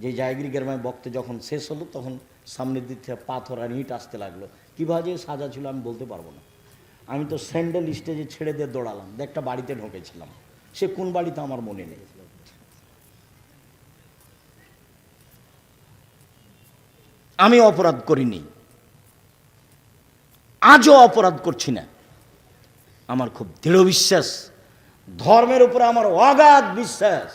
যে জায়গির গ্রামে বক্তে যখন শেষ হলো তখন সামনের দিক থেকে পাথর আর ইট আসতে লাগলো। কীভাবে যে সাজা ছিল আমি বলতে পারবো না। আমি তো স্যান্ডেল স্টেজে ছেড়ে দিয়ে দৌড়ালাম, একটা বাড়িতে ঢুকেছিলাম, সে কোন বাড়িতে আমার মনে নেই। আমি অপরাধ করিনি, আজও অপরাধ করছি না। আমার খুব দৃঢ় বিশ্বাস, ধর্মের উপরে আমার অগাধ বিশ্বাস।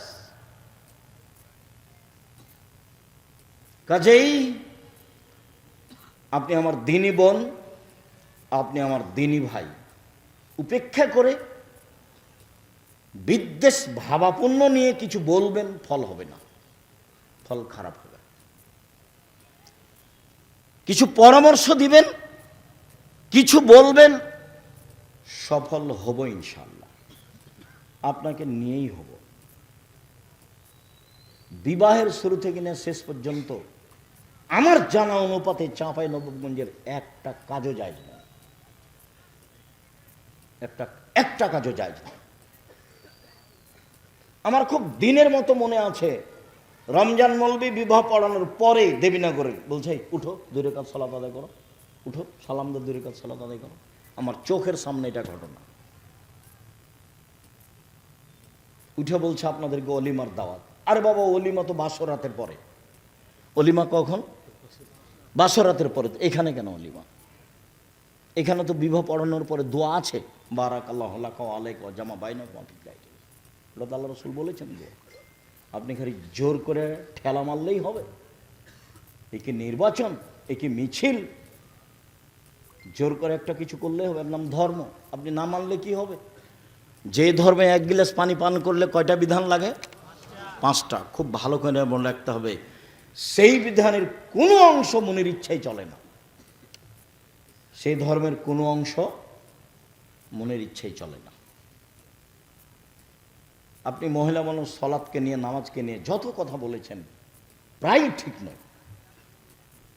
কাজেই আপনি আমার দিনী বোন, আপনি আমার দিনী ভাই, উপেক্ষা করে বিদ্বেষ ভাবাপন্ন নিয়ে কিছু বলবেন, ফল হবে না, ফল খারাপ হবে। কিছু পরামর্শ দিবেন, কিছু বলবেন, সফল হব ইনশাআল্লাহ, আপনাকে নিয়েই হব। বিবাহের শুরু থেকে নিয়ে শেষ পর্যন্ত আমার জানা অনুপাতে চাঁপাইনবাবগঞ্জের একটা কাজও যায় না, একটা কাজও যায় না। আমার খুব দিনের মতো মনে আছে, রমজান মৌলবী বিবাহ পড়ানোর পরে দেবীনগরে বলছে উঠো 2 রাকাত সালাত আদায় করো, উঠো সালাম দাও 2 রাকাত সালাত আদায় করো। আমার চোখের সামনে এটা ঘটনা। উঠে বলছে আপনাদেরকে অলিমার দাওয়াত। আরে বাবা, অলিমা তো বাসরাতের পরে। অলিমা কখন? বাসরাতের পরে। এখানে কেন অলিমা? এখানে তো বিবাহ পড়ানোর পরে দোয়া আছে, বারাকাল্লাহু লাকা ওয়া আলাইকা ওয়া জামা বাইনাকুম ফিল খায়র। এটা তো আল্লাহ রাসূল বলেছেন। আপনি খালি জোর করে ঠেলা মারলেই হবে? এ কি নির্বাচন? এ কি মিছিল? জোর করে একটা কিছু করলে হবে? এর নাম ধর্ম। আপনি না মানলে কি হবে? যে ধর্মে 1 গ্লাস পানি পান করলে কয়টা বিধান লাগে? 5টা। খুব ভালো করে মনে রাখতে হবে, সেই বিধানের কোনো অংশ মনের ইচ্ছাই চলে না। সেই ধর্মের কোনো অংশ মনের ইচ্ছাই চলে না। আপনি মহিলা মানুষ সালাতকে নিয়ে, নামাজকে নিয়ে যত কথা বলেছেন প্রায় ঠিক নয়।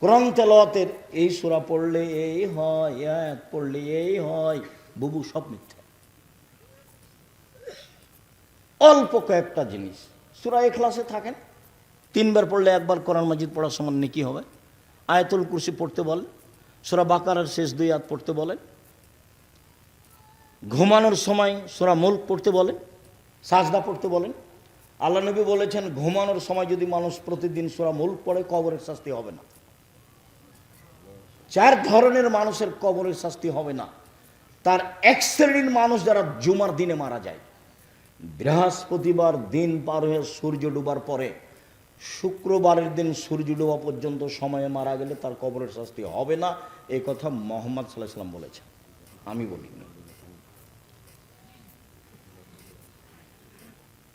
কোরআন তেলাওয়াতের এই সূরা পড়লে এই হয়, আয়াত পড়লে এই হয়, বুবু, সব মিথ্যা। অল্প কয়েকটা জিনিস। সূরা ইখলাসে থাকেন, 3 বার পড়লে 1 বার কোরআন মাজিদ পড়ার সমান নেকি হবে। আয়াতুল কুরসি পড়তে বলেন, সূরা বাকারার শেষ 2 আয়াত পড়তে বলেন, ঘুমানোর সময় সূরা মুলক পড়তে বলেন, সাজদা পড়তে বলেন। আল্লাহ নবী বলেছেন ঘুমানোর সময় যদি মানুষ প্রতিদিন সূরা মুলক পড়ে কবরের শাস্তি হবে না। 4 ধরনের মানুষের কবরের শাস্তি হবে না। তার এক শ্রেণীর মানুষ যারা জুমার দিনে মারা যায়, বৃহস্পতিবার দিন পার হয়ে সূর্য ডুবার পরে শুক্রবারের দিন সূর্য ডোবা পর্যন্ত সময়ে মারা গেলে তার কবরের শাস্তি হবে না। এই কথা মুহাম্মদ সাল্লাল্লাহু আলাইহি ওয়াসাল্লাম বলেছেন, আমি বলিনি।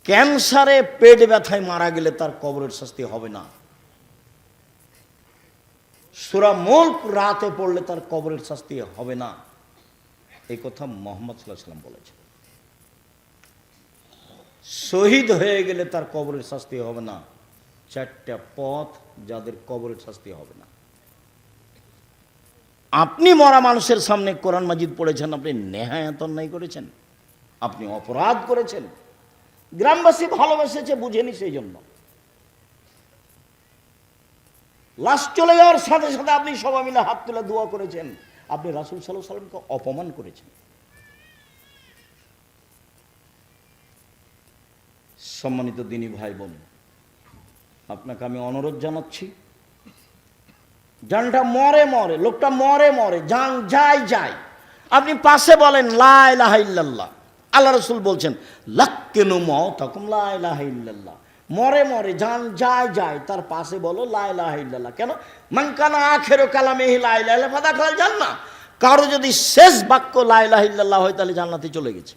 ক্যান্সারে পেট ব্যথায় মারা গেলে তার কবরের শাস্তি হবে না। সূরা মুলক রাতে পড়লে তার কবরের শাস্তি হবে না। এই কথা মুহাম্মদ সাল্লাল্লাহু আলাইহি ওয়াসাল্লাম বলেছেন। শহীদ হয়ে গেলে তার কবরের শাস্তি হবে না। 4টা পথ যাদের কবরের শাস্তি হবে না। আপনি মরা মানুষের সামনে কোরআন মাজিদ পড়েছেন, আপনি নেহায়াত অন্যায় করেছেন, আপনি অপরাধ করেছেন। গ্রামবাসী ভালোবেসেছে, বুঝেনি, সেই জন্য লাশ চলে যাওয়ার সাথে সাথে আপনি সবাই মিলে হাত তুলে দোয়া করেছেন। আপনি রাসূল সাল্লাল্লাহু আলাইহি ওয়াসাল্লামকে অপমান করেছেন। সম্মানিত দিনী ভাই বোন, আপনাকে আমি অনুরোধ জানাচ্ছি, জানটা মরে মরে, লোকটা মরে মরে, জান যায় যায়, আপনি পাশে বলেন লা ইলাহা ইল্লাল্লাহ। আল্লাহ রাসূল বলছেন লাক্কিনু মাউতাকুম লা ইলাহা ইল্লাল্লাহ। মরে মরে, জান যায় যায়, তার পাশে বলো লা ইলাহা ইল্লাল্লাহ। কেন? মান কানা আখিরু কালামিহি লা ইলাহা ইল্লাল্লাহ ফাদাখালাল জান্নাহ। কারো যদি শেষ বাক্য লা ইলাহা ইল্লাল্লাহ হয় তাহলে জান্নাতে চলে গেছে।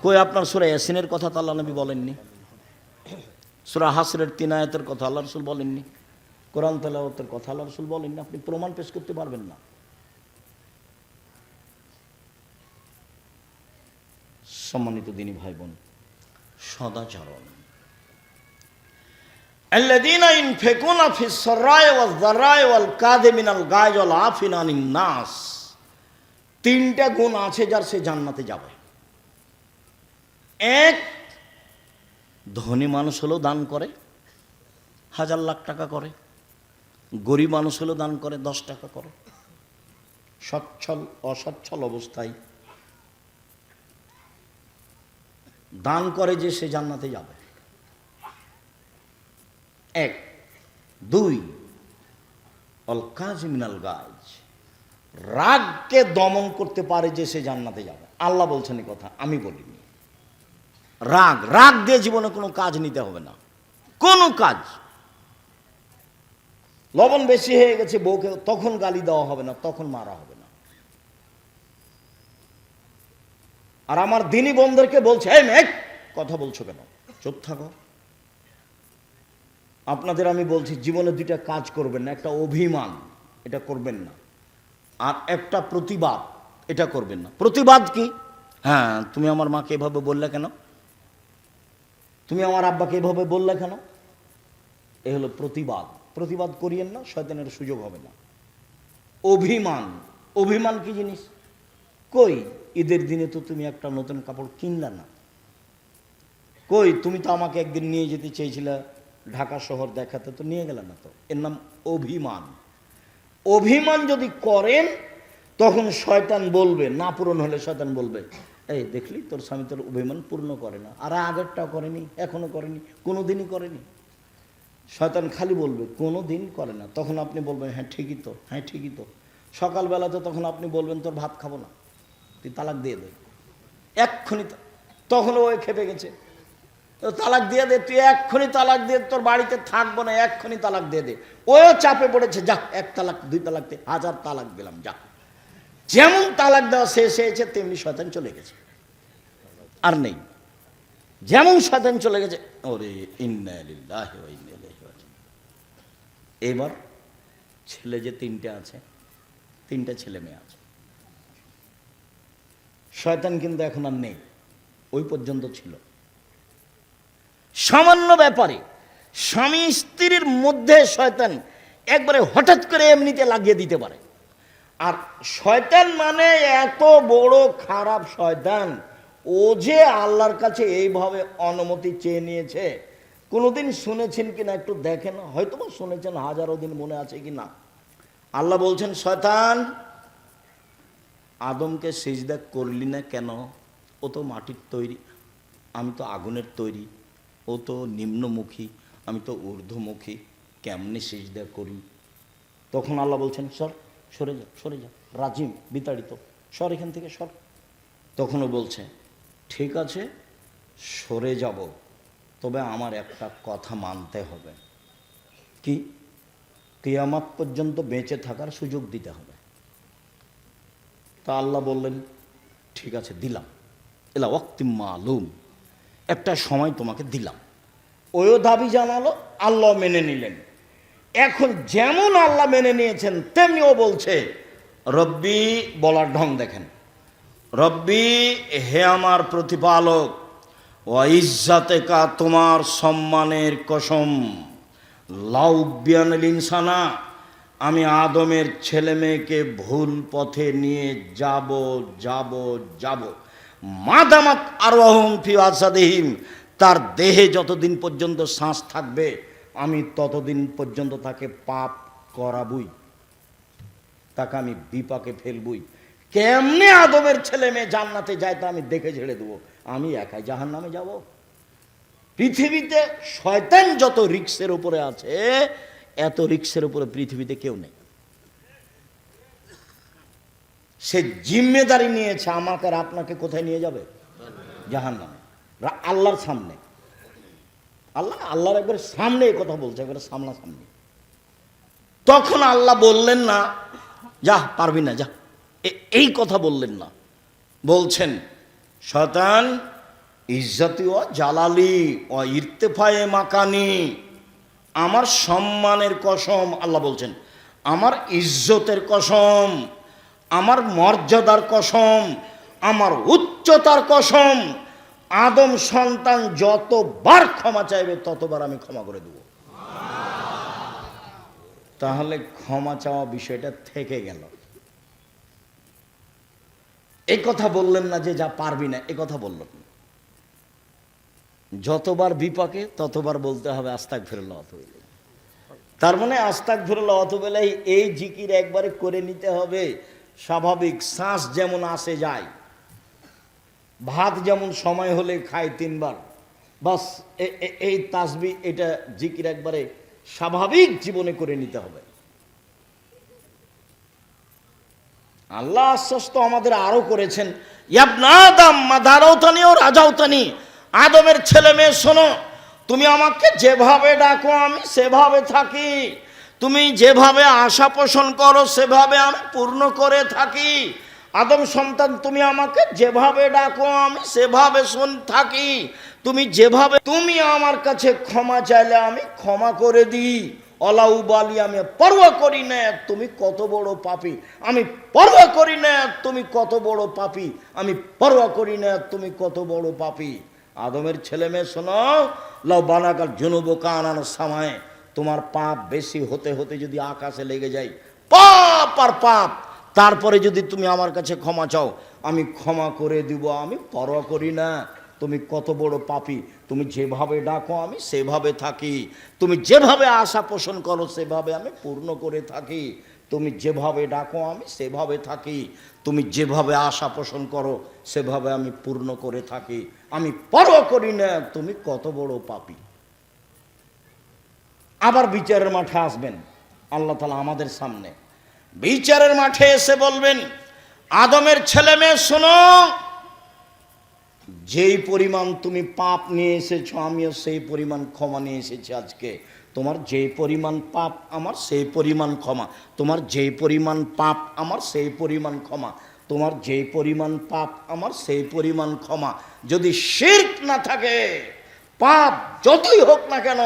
কই আপনার সূরা ইয়াসিনের কথা তো আল্লাহ নবী বলেননি, সূরা হাসরের 3 আয়াতের কথা আল্লাহ রাসূল বলেননি, কোরআন তেলাওয়াতের কথা আল্লাহ রাসূল বলেননি। আপনি প্রমাণ পেশ করতে পারবেন না। সম্মানিত দিনী ভাই বোন, সদাচরণ, আল্লাযীনা ইনফিকুনা ফিস সাররাই ওয়াজ যাররাই ওয়াল কাযিমিনাল গায়জ ওয়াল আফিনা আনিন নাস। 3টা গুণ আছে যার সে জান্নাতে যাবে। 1, ধনী মানুষ হলেও দান করে, 1000 লাখ টাকা করে। গরিব মানুষ হলেও দান করে, 10 টাকা করে। সচ্ছল অসচ্ছল অবস্থায় দান করে যে সে জান্নাতে যাবে। 1। 2, অল কাযিমিনাল গায়জ, রাগকে দমন করতে পারে যে সে জান্নাতে যাবে। আল্লাহ বলছেন এই কথা, আমি বলিনি। রাগ দিয়ে জীবনে কোনো কাজ নিতে হবে না, কোনো কাজ। লবণ বেশি হয়ে গেছে বউকে, তখন গালি দেওয়া হবে না, তখন মারা হবে না। আর আমার দিনী বোনদেরকে বলছে, এই মেয়ে কথা বলছো কেন, চুপ থাকো। আপনাদের আমি বলছি, জীবনে 2টা কাজ করবেন না। একটা অভিমান, এটা করবেন না। আর একটা প্রতিবাদ, এটা করবেন না। প্রতিবাদ কি? হ্যাঁ, তুমি আমার মাকে এভাবে বললে কেন, তুমি আমার আব্বাকে এভাবে বললে কেন, এ হলো প্রতিবাদ। প্রতিবাদ করিয়েন না, শয়তানের সুযোগ হবে না। অভিমান, অভিমান কি জিনিস? কই ঈদের দিনে তো তুমি একটা নতুন কাপড় কিনলে না, কই তুমি তো আমাকে একদিন নিয়ে যেতে চেয়েছিলে ঢাকা শহর দেখাতে, তো নিয়ে গেলে না, তো এর নাম অভিমান। অভিমান যদি করেন তখন শয়তান বলবে, না পূরণ হলে শয়তান বলবে, এই দেখলি তোর স্বামী তোর অভিমান পূর্ণ করে না, আর আগেরটাও করেনি, এখনো করেনি, কোনোদিনই করেনি। শয়তান খালি বলবে কোনোদিন করে না। তখন আপনি বলবেন হ্যাঁ ঠিকই তো, হ্যাঁ ঠিকই তো। সকালবেলাতে তখন আপনি বলবেন তোর ভাত খাবো না, তুই তালাক দিয়ে দে এক্ষুনি। তখন ও খেপে গেছে, তালাক দিয়ে দে, তুই এক্ষুনি তালাক দিয়ে, তোর বাড়িতে থাকবো না, এক্ষুনি তালাক দিয়ে দে। ওও চাপে পড়েছে, যা 1 তালাক 2 তালাক 1000 তালাক দিলাম, যা। যেমন তালাক দেওয়া শেষ হয়েছে তেমনি শয়তান চলে গেছে, আর নেই। যেমন শয়তান চলে গেছে, ওরে ইন্না লিল্লাহি ওয়া ইন্না ইলাইহি রাজিউন। এবার ছেলে যে 3টে আছে, 3টা ছেলে মেয়ে আছে। শয়তান কিন্তু এখন আর নেই, ওই পর্যন্ত ছিল। সামান্য ব্যাপারে স্বামী স্ত্রীর মধ্যে শয়তান একবারে হঠাৎ করে এমনিতে লাগিয়ে দিতে পারে। আর শয়তান মানে এত বড় খারাপ শয়তান, ও যে আল্লাহর কাছে এইভাবে অনুমতি চেয়ে নিয়েছে, কোনোদিন শুনেছেন কিনা একটু দেখেন, হয়তো বা শুনেছেন, হাজারো দিন মনে আছে কিনা। আল্লাহ বলছেন, শয়তান আদমকে সিজদা করলি না কেন? ও তো মাটির তৈরি, আমি তো আগুনের তৈরি। ও তো নিম্নমুখী, আমি তো ঊর্ধ্বমুখী, কেমনে সিজদা করি? তখন আল্লাহ বলছেন, সরে যা, সরে যা, রাজিম বিতাড়িত, সর এখান থেকে, সর। তখনও বলছে, ঠিক আছে সরে যাব, তবে আমার একটা কথা মানতে হবে। কি? কিয়ামত পর্যন্ত বেঁচে থাকার সুযোগ দিতে হবে। তা আল্লাহ বললেন, ঠিক আছে দিলাম, এলা ওয়াক্তিম মালুম, একটা সময় তোমাকে দিলাম। ওও দাবি জানালো, আল্লাহ মেনে নিলেন। এখন যেমন আল্লাহ মেনে নিয়েছেন তেমনি ও বলছে রব্বি, বলার ঢং দেখেন, রব্বি হে আমার প্রতিপালক, ও ইজ্জাতেকা তোমার সম্মানের কসম, লাউবিয়ানিল ইনসানা, আমি আদমের ছেলে মেয়েকে ভুল পথে নিয়ে যাব যাব যাব, মাদামাত আরওয়াহুম ফি আসাদিহিম, তার দেহে যতদিন পর্যন্ত শ্বাস থাকবে আমি ততদিন পর্যন্ত তাকে পাপ করাবই, তাকে আমি বিপাকে ফেলবই। কেমনে আদমের ছেলে মেয়ে জান্নাতে যায় তা আমি দেখে ঝেড়ে দেবো, আমি একাই জাহান্নামে যাব? পৃথিবীতে শয়তান যত রিক্সের উপরে আছে, এত রিক্সের উপরে পৃথিবীতে কেউ নেই। সে জিম্মেদারি নিয়েছে আমাকে আর আপনাকে কোথায় নিয়ে যাবে? জাহান্নামে, আল্লাহর সামনে। আল্লাহর একবার সামনে এই কথা বলছে, একবার সামনাসামনি। তখন আল্লাহ বললেন না যা পারবি না যা, এই কথা বললেন না। বলছেন, শয়তান ইজ্জতি ও জালালি ও ইরতেফায়ে মাকানি, আমার সম্মানের কসম, আল্লাহ বলছেন আমার ইজ্জতের কসম, আমার মর্যাদার কসম, আমার উচ্চতার কসম, আদম সন্তান যতবার ক্ষমা চাইবে ততবার আমি ক্ষমা করে দেব। তাহলে ক্ষমা চাওয়া বিষয়টা থেকে গেল। এই কথা বললেন না যে যা পারবি না, এ কথা বললেন না। যতবার বিপাকে ততবার বলতে হবে আস্তাগফিরুল্লাহ ওয়া আতুবু ইলাইহি। তার মানে আস্তাগফিরুল্লাহ ওয়া আতুবু ইলাইহি এই জিকির একবারে করে নিতে হবে। স্বাভাবিক শ্বাস যেমন আসে যায়, ভাত যেমন সময় হলে খায় 3 বার, বাস এই তাসবিহ এটা জিকির একবারে স্বাভাবিক জীবনে করে নিতে হবে। আল্লাহ আশ্বস্ত আমাদের আরো করেছেন, ইবনা আদম মাদারাউতানি ও রাজাউতানি, আদমের ছেলে মেয়ে শোনো, তুমি আমাকে যেভাবে ডাকো আমি সেভাবে থাকি, তুমি যেভাবে আশা পোষণ করো সেভাবে আমি পূর্ণ করে থাকি। আদম সন্তান তুমি আমাকে যেভাবে ডাকো আমি সেভাবে থাকি, তুমি আমার কাছে ক্ষমা চাইলে আমি ক্ষমা করে দিই। অলাউবালি, আমি পরোয়া করি না তুমি কত বড় পাপী, আমি পরোয়া করি না তুমি কত বড় পাপী, আমি পরোয়া করি না তুমি কত বড় পাপী। আদমের ছেলে মেয়ে শোনো, লাউ বানাকাল জুনুব কানান সামায়ে, তোমার পাপ বেশি হতে হতে যদি আকাশে লেগে যায়, পাপ আর পাপ, তারপরে যদি তুমি আমার কাছে ক্ষমা চাও আমি ক্ষমা করে দিব, আমি পরোয়া করি না তুমি কত বড় পাপী। তুমি যেভাবে ডাকো আমি সেভাবে থাকি, তুমি যেভাবে আশা পোষণ করো সেভাবে আমি পূর্ণ করে থাকি, তুমি যেভাবে ডাকো আমি সেভাবে থাকি, তুমি যেভাবে আশা পোষণ করো সেভাবে আমি পূর্ণ করে থাকি, আমি পরোয়া করি না তুমি কত বড় পাপী। আবার বিচারের মাঠে আসবেন আল্লাহ তাআলা আমাদের সামনে, বিচারের মাঠে এসে বলবেন, আদমের ছেলে মেয়ে শোনো, যেই পরিমাণ তুমি পাপ নিয়ে এসেছো আমিও সেই পরিমাণ ক্ষমা নিয়ে এসেছি আজকে। তোমার যেই পরিমাণ পাপ আমার সেই পরিমাণ ক্ষমা, তোমার যেই পরিমাণ পাপ আমার সেই পরিমাণ ক্ষমা, তোমার যেই পরিমাণ পাপ আমার সেই পরিমাণ ক্ষমা। যদি শিরক না থাকে, পাপ যতই হোক না কেন,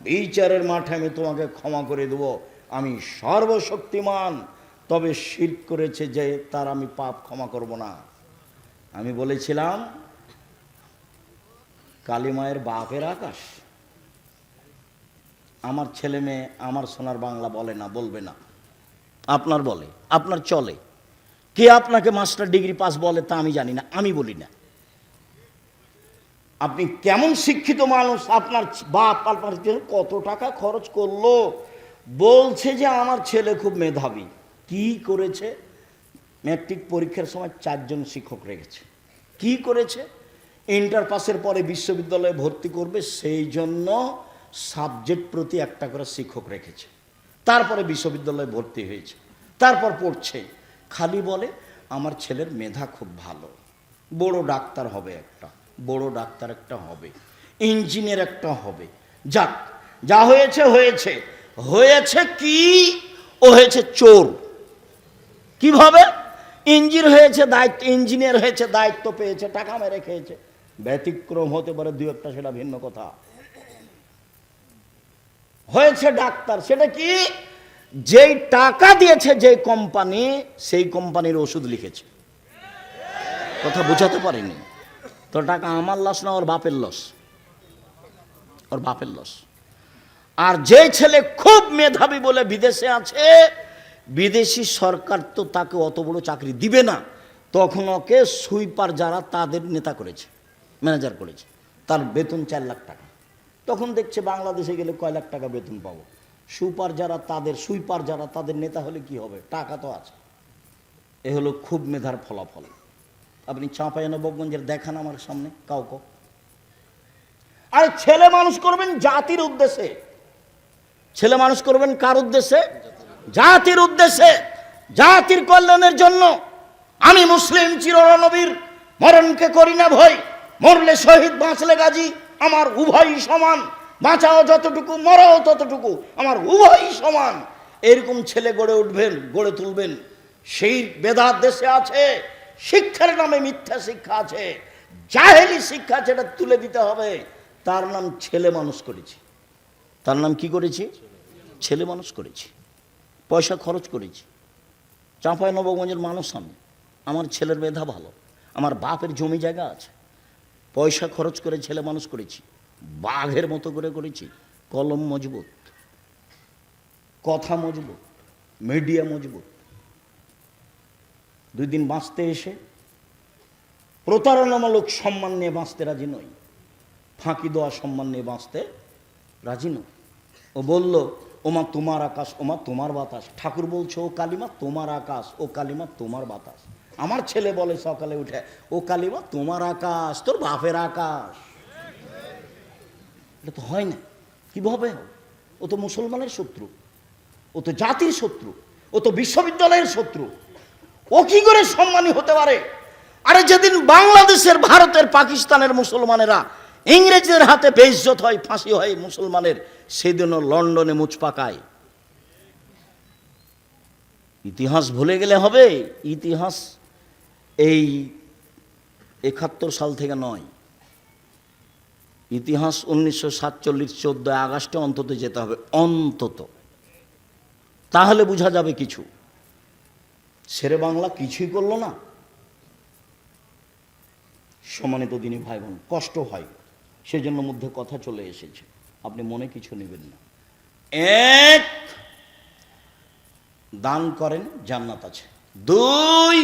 বিচারের মাঠে আমি তোমাকে ক্ষমা করে দেব, আমি সর্বশক্তিমান। তবে শিরক করেছে যে তার আমি পাপ ক্ষমা করব না। আমি বলেছিলাম কালিমায়ের বাপের আকাশ। আমার ছেলে মেয়ে আমার সোনার বাংলা বলে না, বলবে না, আপনার বলে, আপনার চলে। কে আপনাকে মাস্টার ডিগ্রি পাস বলে তা আমি জানি না, আমি বলি না। আপনি কেমন শিক্ষিত মানুষ, আপনার বাপ আপনার কত টাকা খরচ করলো, বলছে যে আমার ছেলে খুব মেধাবী। কি করেছে? ম্যাট্রিক পরীক্ষার সময় 4 জন শিক্ষক রেখেছে। কি করেছে? ইন্টার পাসের পরে বিশ্ববিদ্যালয়ে ভর্তি করবে, সেই জন্য সাবজেক্ট প্রতি 1টা করে শিক্ষক রেখেছে। তারপরে বিশ্ববিদ্যালয়ে ভর্তি হয়েছে, তারপর পড়ছে। খালি বলে আমার ছেলের মেধা খুব ভালো, বড় ডাক্তার হবে, একটা বড় ডাক্তার একটা হবে, ইঞ্জিনিয়ার একটা হবে। যাক, যা হয়েছে হয়েছে। হয়েছে কি? ও হয়েছে চোর। কিভাবে? ইঞ্জিনিয়ার হয়েছে, দায়িত্ব পেয়েছে, টাকা মেরে খেয়েছে। ব্যতিক্রম হতে পারে 2-1টা, সেটা ভিন্ন কথা। হয়েছে ডাক্তার। সেটা কি? যেই টাকা দিয়েছে যে কোম্পানি, সেই কোম্পানির ওষুধ লিখেছে। কথা বোঝাতে পারিনি তো? টাকা আমার লস না, ওর বাপের লস, ওর বাপের লস। আর যে ছেলে খুব মেধাবী বলে বিদেশে আছে, বিদেশি সরকার তো তাকে অত বড় চাকরি দিবে না, তখন ওকে সুইপার যারা তাদের নেতা করেছে, ম্যানেজার করেছে, তার বেতন 4 লাখ টাকা। তখন দেখছে বাংলাদেশে গেলে কয় লাখ টাকা বেতন পাবো। সুইপার যারা তাদের নেতা হলে কি হবে? টাকা তো আছে। এ হলো খুব মেধার ফলাফল। আপনি চাঁপাইনবাবগঞ্জের দেখান আমার সামনে কাউকে। আর ছেলে মানুষ করবেন জাতির উদ্দেশ্যে। ছেলে মানুষ করবেন কার উদ্দেশ্যে? জাতির উদ্দেশ্যে, জাতির কল্যাণের জন্য। আমি মুসলিম চিরনবীর, মরণকে করি না ভয়, মরলে শহীদ বাঁচলে গাজী, আমার উভয়ই সমান, বাঁচাও যতটুকু মরাও ততটুকু, আমার উভয়ই সমান। এরকম ছেলে গড়ে তুলবেন। সেই বেদাত দেশে আছে, শিক্ষার নামে মিথ্যা শিক্ষা আছে, জাহেলি শিক্ষা, যেটা তুলে দিতে হবে। তার নাম ছেলে মানুষ করেছি। তার নাম কি করেছি? ছেলে মানুষ করেছি। পয়সা খরচ করেছি। চাঁপাইনবাবগঞ্জের মানুষ আমি, আমার ছেলের মেধা ভালো, আমার বাপের জমি জায়গা আছে, পয়সা খরচ করে ছেলে মানুষ করেছি, বাঘের মতো করে করেছি। কলম মজবুত, কথা মজবুত, মিডিয়া মজবুত। 2 দিন বাঁচতে এসে প্রতারণামূলক সম্মান নিয়ে বাঁচতে রাজি নই, ফাঁকি দেওয়া সম্মান নিয়ে বাঁচতে রাজি নই। ও বলল ওমা তোমার আকাশ, ওমা তোমার বাতাস। ঠাকুর বলছে ও কালিমা তোমার আকাশ, ও কালিমা তোমার বাতাস। আমার ছেলে বলে সকালে উঠে, ও কালিমা তোমার আকাশ, তোর বাপের আকাশ। এটা তো হয় না। কিভাবে? ও তো মুসলমানের শত্রু, ও তো জাতির শত্রু, ও তো বিশ্ববিদ্যালয়ের শত্রু। ও কি করে সম্মানী হতে পারে? আরে যেদিন বাংলাদেশের, ভারতের, পাকিস্তানের মুসলমানেরা ইংরেজদের হাতে বেইজ্জত হয়, ফাঁসি হয় মুসলমানের, সেদিনও লন্ডনে মুচ পাকায়। ইতিহাস ভুলে গেলে হবে? ইতিহাস এই 71 সাল থেকে নয়, ইতিহাস 1947 14 আগস্টে অন্তত যেতে হবে, অন্তত। তাহলে বোঝা যাবে কিছু। শেরে বাংলা কিছুই করলো না। সম্মানিত দিনী ভাই বোন, কষ্ট হয়, সেজন্য মধ্যে কথা চলে এসেছে, আপনি মনে কিছু নেবেন না। 1, দান করেন, জান্নাত আছে। 2,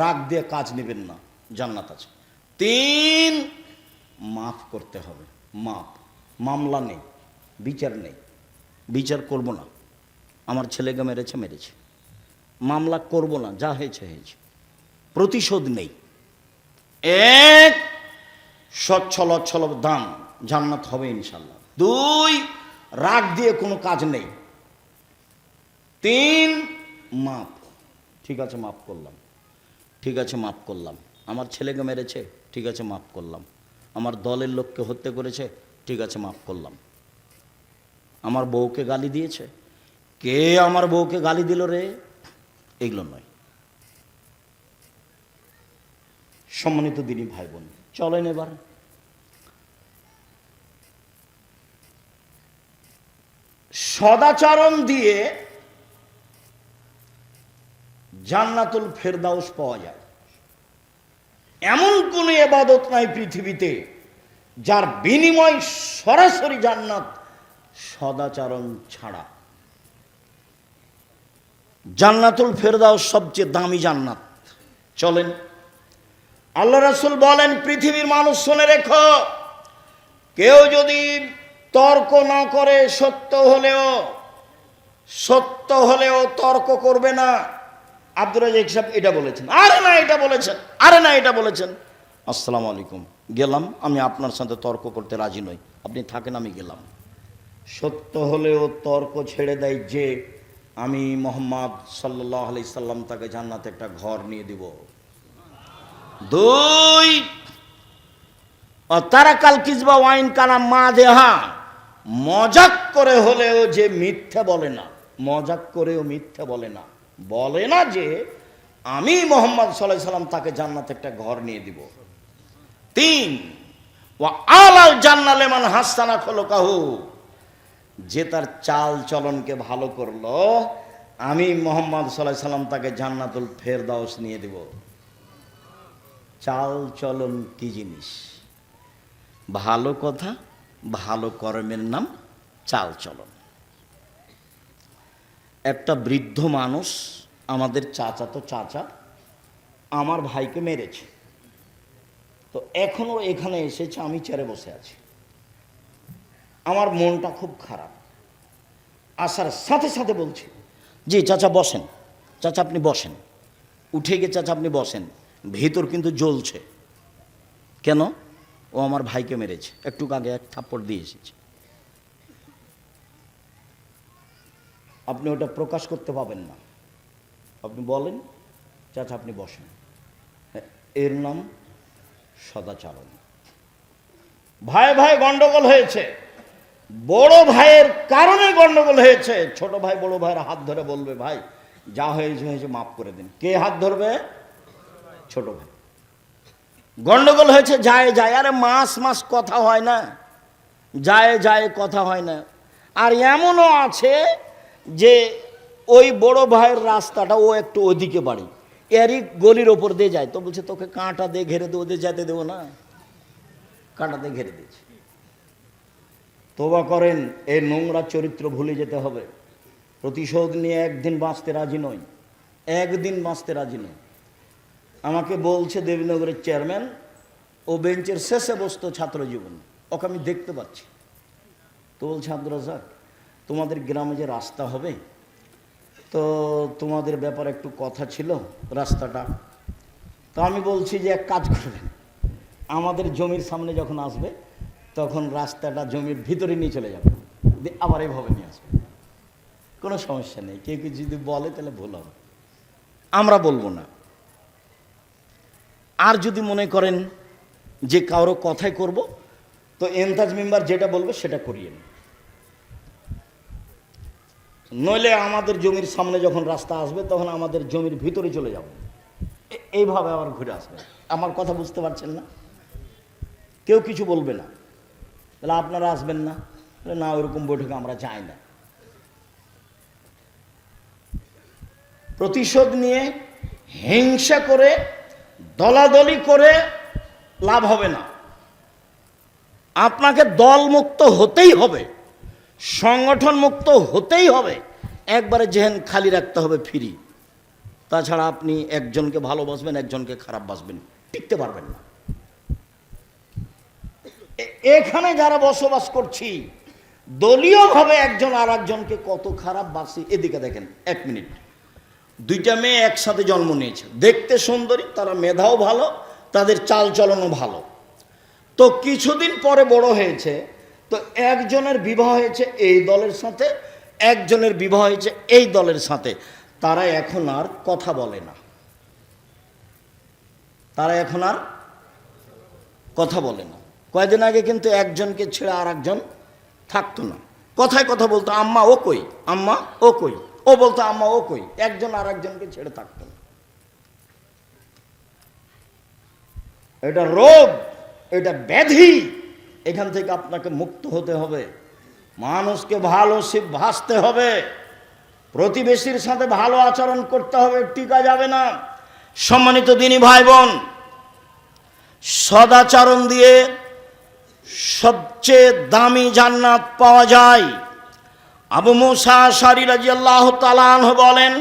রাগ দিয়ে কাজ নেবেন না, জান্নাত আছে। 3, মাফ করতে হবে। মামলা নেই, বিচার নেই, বিচার করব না। আমার ছেলেকে মেরেছে, মামলা করব না, যা হয়েছে হয়েছে। প্রতিশোধ নেই। 1, সচ্ছল অচ্ছল দান, জান্নাত হবে ইনশাল্লাহ। 2, রাগ দিয়ে কোনো কাজ নেই। 3, মাপ। ঠিক আছে, মাফ করলাম, ঠিক আছে মাফ করলাম। আমার ছেলেকে মেরেছে, ঠিক আছে মাফ করলাম। আমার দলের লোককে হত্যা করেছে, ঠিক আছে মাফ করলাম। আমার বউকে গালি দিয়েছে, কে আমার বউকে গালি দিল রে, এগুলো নয়। সম্মানিত দিনী ভাই বোন, চলেন এবার সদাচরণ দিয়ে জান্নাতুল ফেরদাউস পাওয়া যায়। এমন কোন ইবাদত নাই পৃথিবীতে যার বিনিময় সরাসরি জান্নাত, সদাচরণ ছাড়া। জান্নাতুল ফেরদাউস সবচেয়ে দামি জান্নাত। চলেন আল্লাহ রাসূল বলেন, পৃথিবীর মানুষ শুনে রেখো, কেউ যদি তর্ক না করে, সত্য হলেও তর্ক করবে না। আব্দুর রাজ্জাক সাহেব এটা বলেছেন, আরে না এটা বলেছেন, আরে না এটা বলেছেন। আসসালামু আলাইকুম, গেলাম, আমি আপনার সাথে তর্ক করতে রাজি নই, আপনি থাকেন, আমি গেলাম। সত্য হলেও তর্ক ছেড়ে দেয় যে আমি মুহাম্মদ সাল্লাল্লাহু আলাইহি সাল্লাম তাকে জান্নাতে একটা ঘর নিয়ে দিব। দুই, তারাকাল কিজবা ওয়াইন কানা মা দেহা, মজাক করে হলেও যে মিথ্যা বলে না, মজাক করেও মিথ্যা বলে না, বলে না যে আমি মুহাম্মদ সাল্লাল্লাহু আলাইহি সাল্লাম তাকে জান্নাতে একটা ঘর নিয়ে দিব। তিন, ওয়া আলাল জান্নাহ লিমান হাসানা খুলুকাহু, যে তার চাল চলনকে ভালো করলো, আমি মুহাম্মদ সাল্লাল্লাহু আলাইহি সাল্লাম তাকে জান্নাতুল ফেরদাউস নিয়ে দেব। চাল চলন কি জিনিস? ভালো কথা, ভালো কর্মের নাম চাল চলন। একটা বৃদ্ধ মানুষ, আমাদের চাচা আমার ভাইকে মেরেছে, তো এখনো এখানে এসেছে, আমি চেয়ারে বসে আছি, আমার মনটা খুব খারাপ। আসার সাথে সাথে বলছি, জি চাচা বসেন, চাচা আপনি বসেন, উঠে গিয়ে চাচা আপনি বসেন, ভিতর কিন্তু জ্বলছে। কেন? ও আমার ভাইকে মেরেছে, একটু আগে এক থাপ্পড় দিয়ে এসেছে। আপনি ওটা প্রকাশ করতে পাবেন না, আপনি বলেন চাচা আপনি বসেন। এর নাম সদাচরণ। ভাই ভাই গন্ডগোল হয়েছে, বড় ভাইয়ের কারণে গন্ডগোল হয়েছে। ছোট ভাই বড় ভাইয়ের হাত ধরে বলবে, ভাই যা হয়েছে হয়েছে, মাফ করে দিন। কে হাত ধরবে? ছোট ভাই। গন্ডগোল হয়েছে, যায়, আরে মাস কথা হয় না, যায় কথা হয় না। আর এমনও আছে যে ওই বড় ভাইয়ের রাস্তাটা ও একটু ওদিকে বাড়ি, এরই গলির ওপর দিয়ে যায়, তো বলছে তোকে কাঁটা দিয়ে ঘেরে দেবো, ওদের যেতে দেবো না, কাঁটা দিয়ে ঘেরে দিয়েছে। তোবা করেন, এই নোংরা চরিত্র ভুলে যেতে হবে। প্রতিশোধ নিয়ে একদিন বাঁচতে রাজি নই, একদিন বাঁচতে রাজি নই। আমাকে বলছে দেবীনগরের চেয়ারম্যান, ও বেঞ্চের শেষে বসতো ছাত্র জীবন, ওকে আমি দেখতে পাচ্ছি। তো বলছে, আব্দুর রাজ্জাক তোমাদের গ্রামে যে রাস্তা হবে, তো তোমাদের ব্যাপারে একটু কথা ছিল রাস্তাটা। তো আমি বলছি যে এক কাজ করবেন, আমাদের জমির সামনে যখন আসবে তখন রাস্তাটা জমির ভিতরে নিয়ে চলে যাবে, আবার এইভাবে নিয়ে আসবে, কোনো সমস্যা নেই। কেউ কেউ যদি বলে তাহলে ভুল হবে, আমরা বলবো না। আর যদি মনে করেন যে কারো কথাই করব, তো এনতাজ মেম্বার যেটা বলবে সেটা করিয়েন, নইলে আমাদের জমির সামনে যখন রাস্তা আসবে তখন আমাদের জমির ভিতরে চলে যাব, এইভাবে আবার ঘুরে আসবে। আমার কথা বুঝতে পারছেন না? কেউ কিছু বলবে না, তাহলে আপনারা আসবেন না? না, ওইরকম বৈঠকে আমরা যাই না। প্রতিশোধ নিয়ে হিংসা করে দলাদলি করে লাভ হবে না। আপনাকে দলমুক্ত হতেই হবে, সংগঠন মুক্ত হতেই হবে, একবারে জেহেন খালি রাখতে হবে, ফ্রি। তাছাড়া আপনি একজনকে ভালোবাসবেন, একজনকে খারাপ বাসবেন, টিকতে পারবেন না। এখানে যারা বসবাস করছি, দলীয়ভাবে একজন আর একজনকে কত খারাপ বাসি। এদিকে দেখেন, এক মিনিট, দুইটা মেয়ে একসাথে জন্ম নিয়েছে, দেখতে সুন্দরী, তারা মেধাও ভালো, তাদের চাল চলনও ভালো। তো কিছুদিন পরে বড় হয়েছে, তো একজনের বিবাহ হয়েছে এই দলের সাথে, একজনের বিবাহ হয়েছে এই দলের সাথে। তারা এখন আর কথা বলে না, তারা এখন আর কথা বলে না। কয়েকদিন আগে কিন্তু একজনকে ছেড়ে আর একজন থাকতো না, কথায় কথা বলতো, আম্মা ও কই, আম্মা ও কই, ও বলতো আম্মা ও কই, একজন আর একজনকে ছেড়ে থাকতো না। এটা রোগ, এটা ব্যাধি, এখান থেকে আপনাকে মুক্ত হতে হবে। মানুষকে ভালো ভাসতে হবে, প্রতিবেশীর সাথে ভালো আচরণ করতে হবে, টিকা যাবে না। সম্মানিত দিনী ভাই বোন, সদাচরণ দিয়ে সবচেয়ে দামি জান্নাত পাওয়া যায়। আবু মুসা আশআরী রাদিয়াল্লাহু তাআলা আনহু বলেন,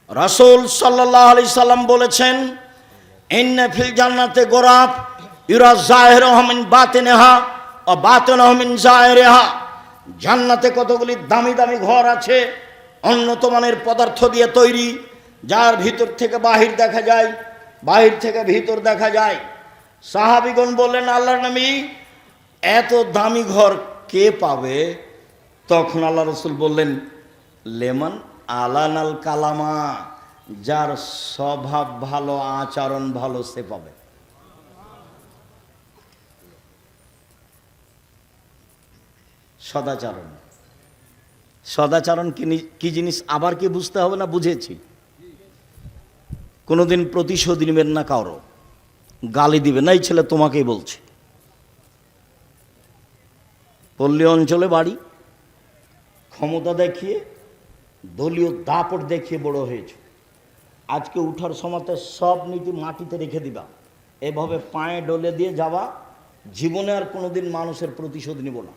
রাসূল সাল্লাল্লাহু আলাইহি সাল্লাম বলেছেন, ইন্না ফিল জান্নাতে গোরাফ ইউরা জাহিরুহা মিন বাতিনিহা ওয়া বাতিনুহা মিন জাহিরিহা। জান্নাতে কতগুলি দামি দামি ঘর আছে, উন্নত মানের পদার্থ দিয়ে তৈরি, যার ভিতর থেকে বাহির দেখা যায়, বাহির থেকে ভিতর দেখা যায়। সাহাবীগণ বললেন, আল্লাহর নবী, এত দামি ঘর কে পাবে? তখন আল্লাহ রাসূল বললেন, লেমান আলানাল কালামা, যার স্বভাব ভালো, আচরণ ভালো, সে পাবে। সদাচরণ, সদাচরণ কি জিনিস আবার কি বুঝতে হবে না? বুঝেছি। কোনোদিন প্রতিশোধ নেবেন না, কারো গালি দিবে না। এই ছেলে তোমাকেই বলছে, পল্লী অঞ্চলে বাড়ি, ক্ষমতা দেখিয়ে, দলীয় দাপট দেখিয়ে বড় হয়েছে। আজকে উঠার সময়তে সব নীতি মাটিতে রেখে দিবা, এভাবে পায়ে ডলে দিয়ে যাবা। জীবনে আর কোনোদিন মানুষের প্রতিশোধ নিব না,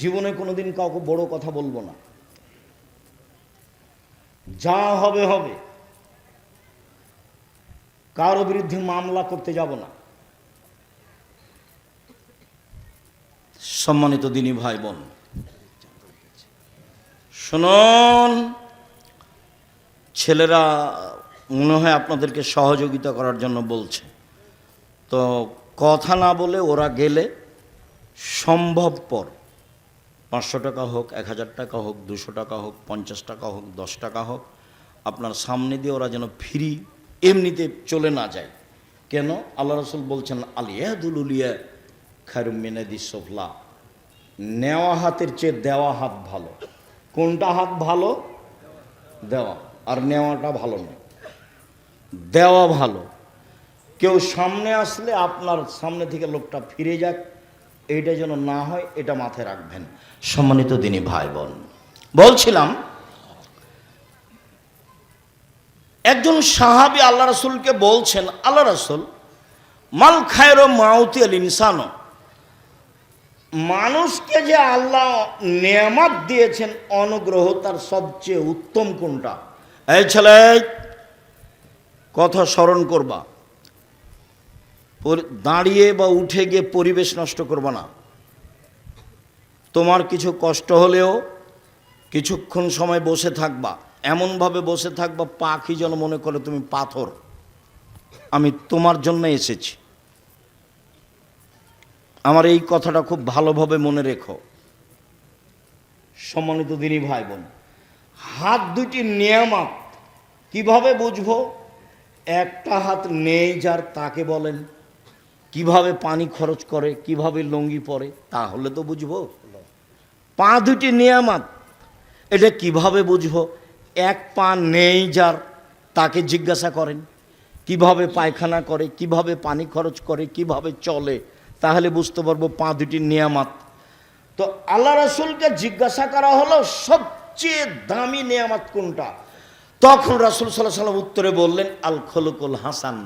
জীবনে কোনোদিন কাউকে বড় কথা বলবো না, যা হবে হবে। কারো বিরুদ্ধে মামলা করতে যাব না। সম্মানিত দিনী ভাই বোন, শুনুন, ছেলেরা মনে হয় আপনাদেরকে সহযোগিতা করার জন্য বলছে, তো কথা না বলে ওরা গেলে সম্ভবপর 500 টাকা হোক, 1000 টাকা হোক, 200 টাকা হোক, 50 টাকা হোক, 10 টাকা হোক, আপনার সামনে দিয়ে ওরা যেন ফ্রি এমনিতে চলে না যায়। কেন? আল্লাহ রাসূল বলছেন, আল ইয়াদুল উলিয়া খায়রুম মিনাদিস সুফলা, নেওয়া হাতের চেয়ে দেওয়া হাত ভালো। কোনটা হাত ভালো? দেওয়া। আর নেওয়াটা ভালো নয়, দেওয়া ভালো। কেউ সামনে আসলে আপনার সামনে থেকে লোকটা ফিরে যাক, এইটা যেন না হয়, এটা মাথায় রাখবেন। সম্মানিত দিনী ভাই বোন, বলছিলাম, একজন সাহাবী আল্লাহ রাসূলকে বলছেন, আল্লাহ রাসূল, মাল খায়রু মাউতি আল ইনসানো, মানুষকে যে আল্লাহ নেয়ামত দিয়েছেন, অনুগ্রহ, তার সবচেয়ে উত্তম কোনটা? এই ছেলে, কথা স্মরণ করবা, দাঁড়িয়ে বা উঠে গিয়ে পরিবেশ নষ্ট করবা না। তোমার কিছু কষ্ট হলেও কিছুক্ষণ সময় বসে থাকবা, এমনভাবে বসে থাকবা পাখি যেন মনে করে তুমি পাথর, আমি তোমার জন্য এসেছি। আমার এই কথাটা খুব ভালোভাবে মনে রেখো। সম্মানিত দিনী ভাই বোন, হাত দুটি নিয়ামত কিভাবে বুঝবো? একটা হাত নেই যার, তাকে বলেন কিভাবে পানি খরচ করে, কিভাবে লুঙ্গি পরে, তাহলে তো বুঝবো। পা দুটি নিয়ামত, এটা কিভাবে বুঝবো? এক পা নেই যার, তাকে জিজ্ঞাসা করেন কিভাবে পায়খানা করে, কিভাবে পানি খরচ করে, কিভাবে চলে, তাহলে বুঝতে পারবো পা দুটি নিয়ামত। তো আল্লাহ রাসূলকে জিজ্ঞাসা করা হলো সবচেয়ে দামি নিয়ামত কোনটা? তখন রাসূল সাল্লাল্লাহু আলাইহি ওয়াসাল্লাম উত্তরে বললেন, আল খুলুকুল হাসান,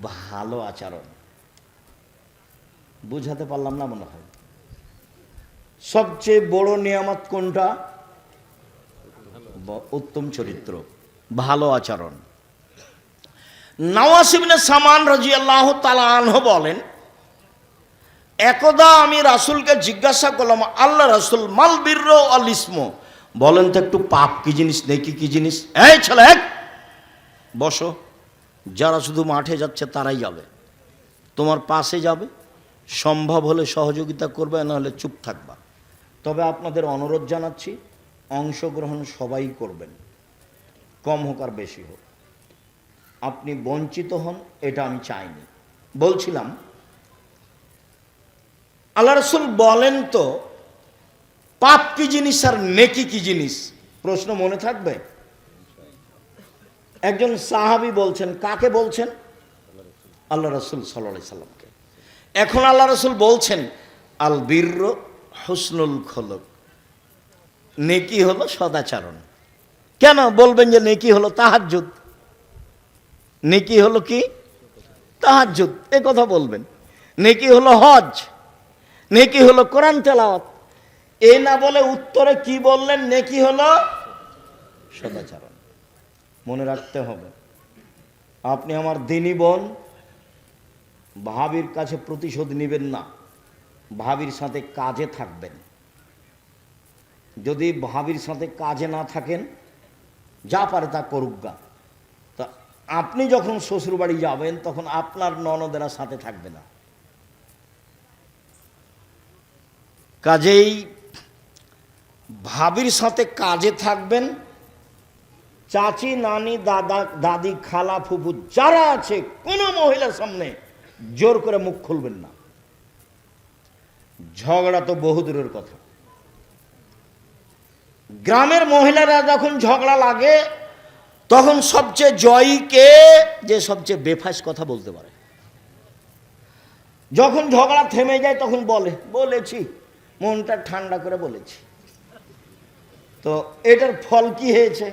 ভালো আচরণ। বুঝাতে পারলাম না মনে হয়? সবচেয়ে বড় নিয়ামত কোনটা? উত্তম চরিত্র, ভালো আচরণ। নওয়াস ইবনে সামান রাদিয়াল্লাহু তাআলা আনহু বলেন, একদা আমি রাসূলকে জিজ্ঞাসা করলাম, আল্লাহ রাসূল, মাল বিরর আল ইসম, বলেন তো একটু পাপ কি জিনিস, নেকি কি জিনিস? এই ছেলে, বসো। যারা শুধু মাঠে যাচ্ছে তারাই যাবে, তোমার পাশে যাবে, সম্ভব হলে সহযোগিতা করবে, না হলে চুপ থাকবা। তবে আপনাদের অনুরোধ জানাচ্ছি, অংশগ্রহণ সবাই করবেন, কম হোক আর বেশি হোক। আপনি বঞ্চিত হন, এটা আমি চাইনি। বলছিলাম, আল্লাহ রাসূল বলেন তো পাপ কি জিনিস আর নেকি কি জিনিস? প্রশ্ন মনে থাকবে? একজন সাহাবী বলছেন, কাকে বলছেন? আল্লাহ রাসূল সাল্লাল্লাহু আলাইহি সাল্লামকে। এখন আল্লাহ রাসূল বলছেন, আল বিরর হুসনুল খুলুক, নেকি হলো সদাচরণ। কেন বলবেন যে নেকি হলো তাহাজ্জুদ? নেকি হলো কি? তাহাজ্জুদ, এ কথা বলবেন। নেকি হলো হজ, নেকি হলো কোরআন তেলাওয়াত। এই না বলে উত্তরে কি বললেন? নেকি হলো সদাচরণ। মনে রাখতে হবে। আপনি আমার দিনী বোন, ভাবির কাছে প্রতিশোধ নেবেন না, ভাবির সাথে কাজে থাকবেন। যদি ভাবির সাথে কাজে না থাকেন, যা পারে তা করুক গা। তা আপনি যখন শ্বশুরবাড়ি যাবেন তখন আপনার ননদেরা সাথে থাকবে না। কাজেই ভাবির সাথে কাজে থাকবেন। চাচি, নানি, দাদা, দাদি, খালা, ফুফু যারা আছে, কোনো মহিলার সামনে জোর করে মুখ খুলবেন না। ঝগড়া তো বহুদূরের কথা। গ্রামের মহিলারা যখন ঝগড়া লাগে তখন সবচেয়ে জয়ী কে? যে সবচেয়ে বেফাস কথা বলতে পারে। যখন ঝগড়া থেমে যায় তখন বলেছি, মনটা ঠান্ডা করে বলেছি। তো এটার ফল কি হয়েছে?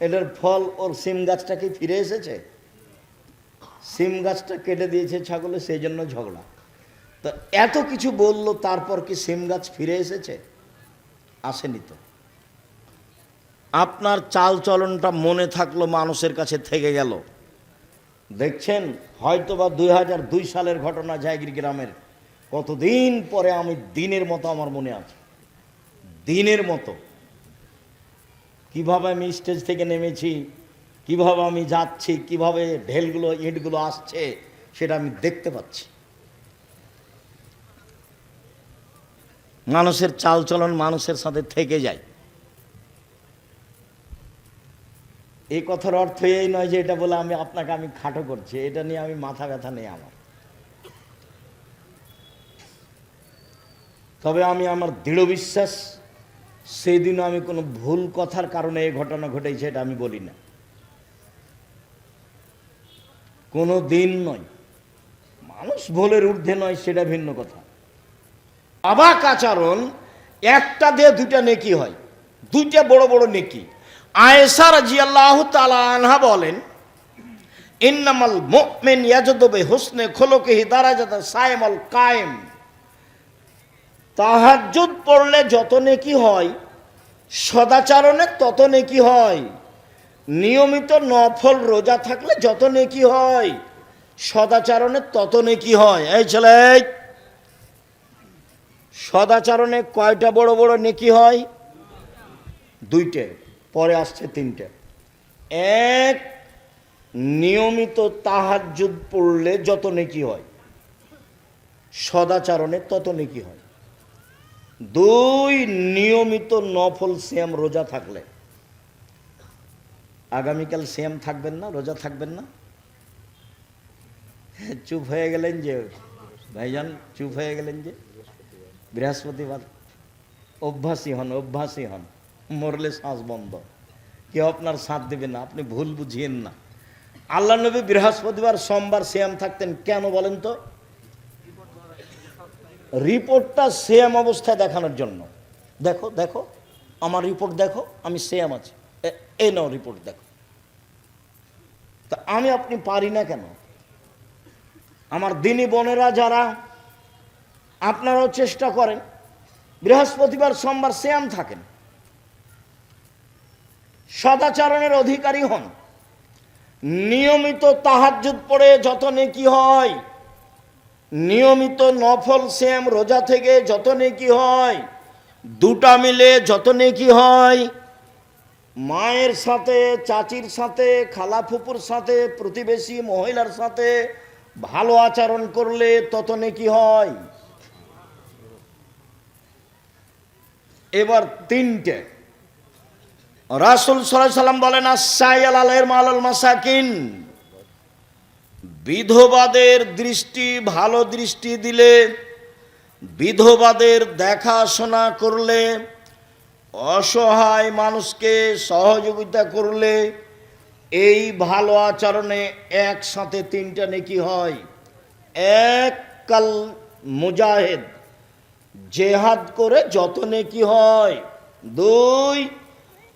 এটার ফল ওর সিম গাছটা কি ফিরে এসেছে? সিম গাছটা কেটে দিয়েছে ছাগলে, সেই জন্য ঝগড়া। তো এত কিছু বললো, তারপর কি সিম গাছ ফিরে এসেছে? আসেনি তো। আপনার চাল চলনটা মনে থাকলো, মানুষের কাছে থেকে গেল। দেখছেন হয়তোবা 2002 সালের ঘটনা, জায়গির গ্রামের। কতদিন পরে আমি দিনের মতো আমার মনে আছে, দিনের মতো কিভাবে আমি স্টেজ থেকে নেমেছি, কিভাবে আমি যাচ্ছি, কিভাবে ঢেলগুলো ইঁটগুলো আসছে, সেটা আমি দেখতে পাচ্ছি। মানুষের চালচলন মানুষের সাথে থেকে যায়। এই কথার অর্থ এই নয় যে এটা বলে আমি খাটো করছি, এটা নিয়ে আমি মাথা ব্যথা নেই আমার। তবে আমার দৃঢ় বিশ্বাস, সেদিন আমি কোনো ভুল কথার কারণে এই ঘটনা ঘটেছে এটা আমি বলি না, কোনো দিন নয়। মানুষ ভুলের ঊর্ধ্বে নয়, সেটা ভিন্ন কথা। অবাক আচরণ একটা দিয়ে দুইটা নেকি হয়, দুইটা বড় বড় নেকি। আয়েশা রাদিয়াল্লাহু তাআলা আনহা বলেন, ইন্নামাল মুমিন ইয়াজদু বিহুসনি খুলুকিহি দারাজাতা সাইমুল কায়েম। তাহাজ্জুদ পড়লে যত নেকি হয়, সদাচরণে তত নেকি হয়। নিয়মিত নফল রোজা থাকলে যত নেকি হয়, সদাচরণে তত নেকি হয়। এই ছেলে, সদাচরণে কয়টা বড় বড় নেকি হয়? দুইটে, পরে আসছে তিনটে। এক, নিয়মিত তাহাজ্জুদ পড়লে যত নেকি হয়, সদাচরণে তত নেকি হয়। দুই, নিয়মিত নফল সিয়াম রোজা থাকলে। আগামীকাল সিয়াম থাকবেন না, রোজা থাকবেন না? চুপ হয়ে গেলেন যে ভাইজান, চুপ হয়ে গেলেন যে। বৃহস্পতিবার অভ্যাসী হন, মরলে শ্বাস বন্ধ, কেউ আপনার সাথ দেবে না, আপনি ভুল বুঝিয়েন না। আল্লাহ নবী বৃহস্পতিবার সোমবার সিয়াম থাকতেন, কেন বলেন তো? রিপোর্টটা সিয়াম অবস্থায় দেখানোর জন্য। দেখো দেখো আমার রিপোর্ট দেখো, আমি সিয়াম আছি, এই নাও রিপোর্ট দেখো। তা আপনি পারি না কেন? আমার দিনী বোনেরা যারা, আপনারাও চেষ্টা করেন, বৃহস্পতিবার সোমবার সিয়াম থাকেন, সদাচরণের অধিকারী হন। নিয়মিত তাহাজ্জুদ পড়ে যত নেকি হয়, নিয়মিত নফল সিয়াম রোজা থেকে যত নেকি হয়, দুটা মিলে যত নেকি হয়। মায়ের সাথে, চাচির সাথে, খালা ফুপুর সাথে, প্রতিবেশী মহিলার সাথে ভালো আচরণ করলে তত নেকি হয়। এবার তিনটে। রাসূল সাল্লাল্লাহু আলাইহি সাল্লাম বলেন, আস-সাইয়াল আলাইহিল মালাল মাসাকিন। বিধবাদের দৃষ্টি, ভালো দৃষ্টি দিলে, বিধবাদের দেখাশোনা করলে, অসহায় মানুষকে সহযোগিতা করলে, এই ভালো আচরণে একসাথে তিনটা নেকি হয়। এক, কাল মুজাহিদ, জেহাদ করে যত নেকি হয়। দুই,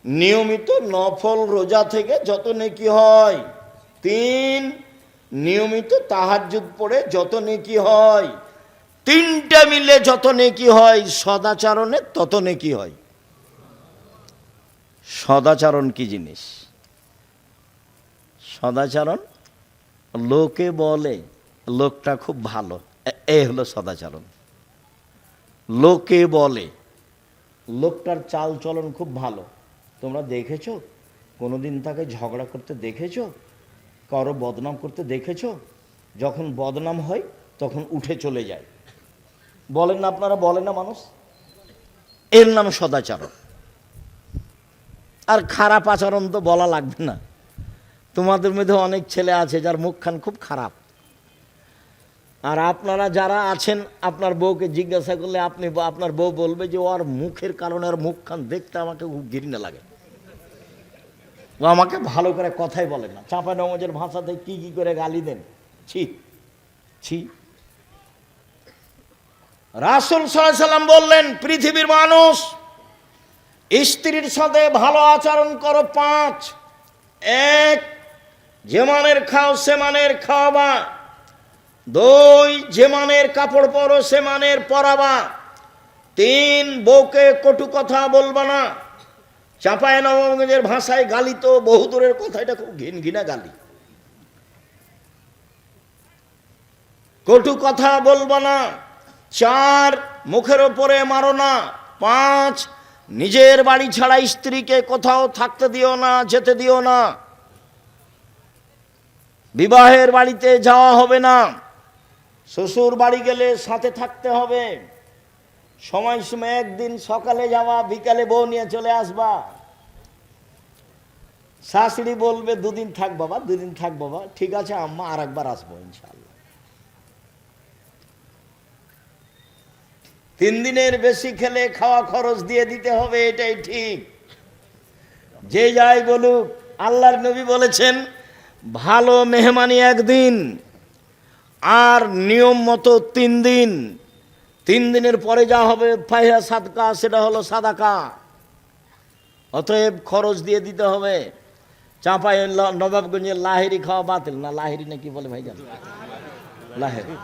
নিয়মিত নফল রোজা থেকে যত নেকি হয়। তিন, নিয়মিত তাহাজ্জুদ পড়ে যত নেকি হয়। তিনটা মিলে যত নেকি হয়, সদাচরণে তত নেকি হয়। সদাচরণ কি জিনিস? সদাচরণ লোকে বলে লোকটা খুব ভালো, এই হলো সদাচরণ। লোকে বলে লোকটার চাল চলন খুব ভালো। তোমরা দেখেছো কোনোদিন তাকে ঝগড়া করতে দেখেছো? কারো বদনাম করতে দেখেছো? যখন বদনাম হয় তখন উঠে চলে যায়। বলেন না আপনারা, বলেন না মানুষ? এর নাম সদাচরণ। আর খারাপ আচরণ তো বলা লাগবে না। তোমাদের মধ্যে অনেক ছেলে আছে যার মুখখান খুব খারাপ। আর আপনারা যারা আছেন, আপনার বউকে জিজ্ঞাসা করলে আপনার বউ বলবে যে ওর মুখের কারণে ওর মুখখান দেখতে আমাকে খুব ঘৃণা লাগে, ও আমাকে ভালো করে কথাই বলে না। চাঁপানগরের ভাষাতে কি কি করে গালি দেন, ছি ছি। রাসূল সাল্লাল্লাহু আলাইহি সাল্লাম বললেন, পৃথিবীর মানুষ স্ত্রীর সাথে ভালো আচরণ করো 5। 1, যে মানের খাও সে মানের খাওয়াবা। 2, যে মানের কাপড় পরো সে মানের পরাবা। 3, বউকে কটু কথা বলবা না। চাঁপাইনবাবগঞ্জের ভাষায় গালি তো বহু দূরের কথা, এটা খুব ঘিনঘিনা গালি। কটু কথা বলবা না। 4, মুখের ওপরে মারো না। 5, নিজের বাড়ি ছাড়া স্ত্রীকে কোথাও থাকতে দিও না, যেতে দিও না। বিবাহের বাড়িতে যাওয়া হবে না। শ্বশুর বাড়ি গেলে সাথে থাকতে হবে। সময় একদিন সকালে যাওয়া, বিকালে বউ নিয়ে চলে আসবা। শাশুড়ি বলবে 2 দিন থাক বাবা, 2 দিন থাক বাবা। ঠিক আছে আম্মা, আর একবার আসবো ইনশাআল্লাহ। 3 দিনের বেশি খেলে খাওয়া খরচ দিয়ে দিতে হবে, এটাই ঠিক। যে যাই বলুক, আল্লাহর নবী বলেছেন ভালো মেহমানি 1 দিন, আর নিয়ম মতো 3 দিন। 3 দিনের পরে যা হবে ফাইহা সাদকা, সেটা হলো সাদাকা। অতএব খরচ দিয়ে দিতে হবে। চাঁপাই নবাবগঞ্জের লাহেরি খাওয়া বাতিল না, লাহেরি না কি বলে ভাইজান? লাহেরি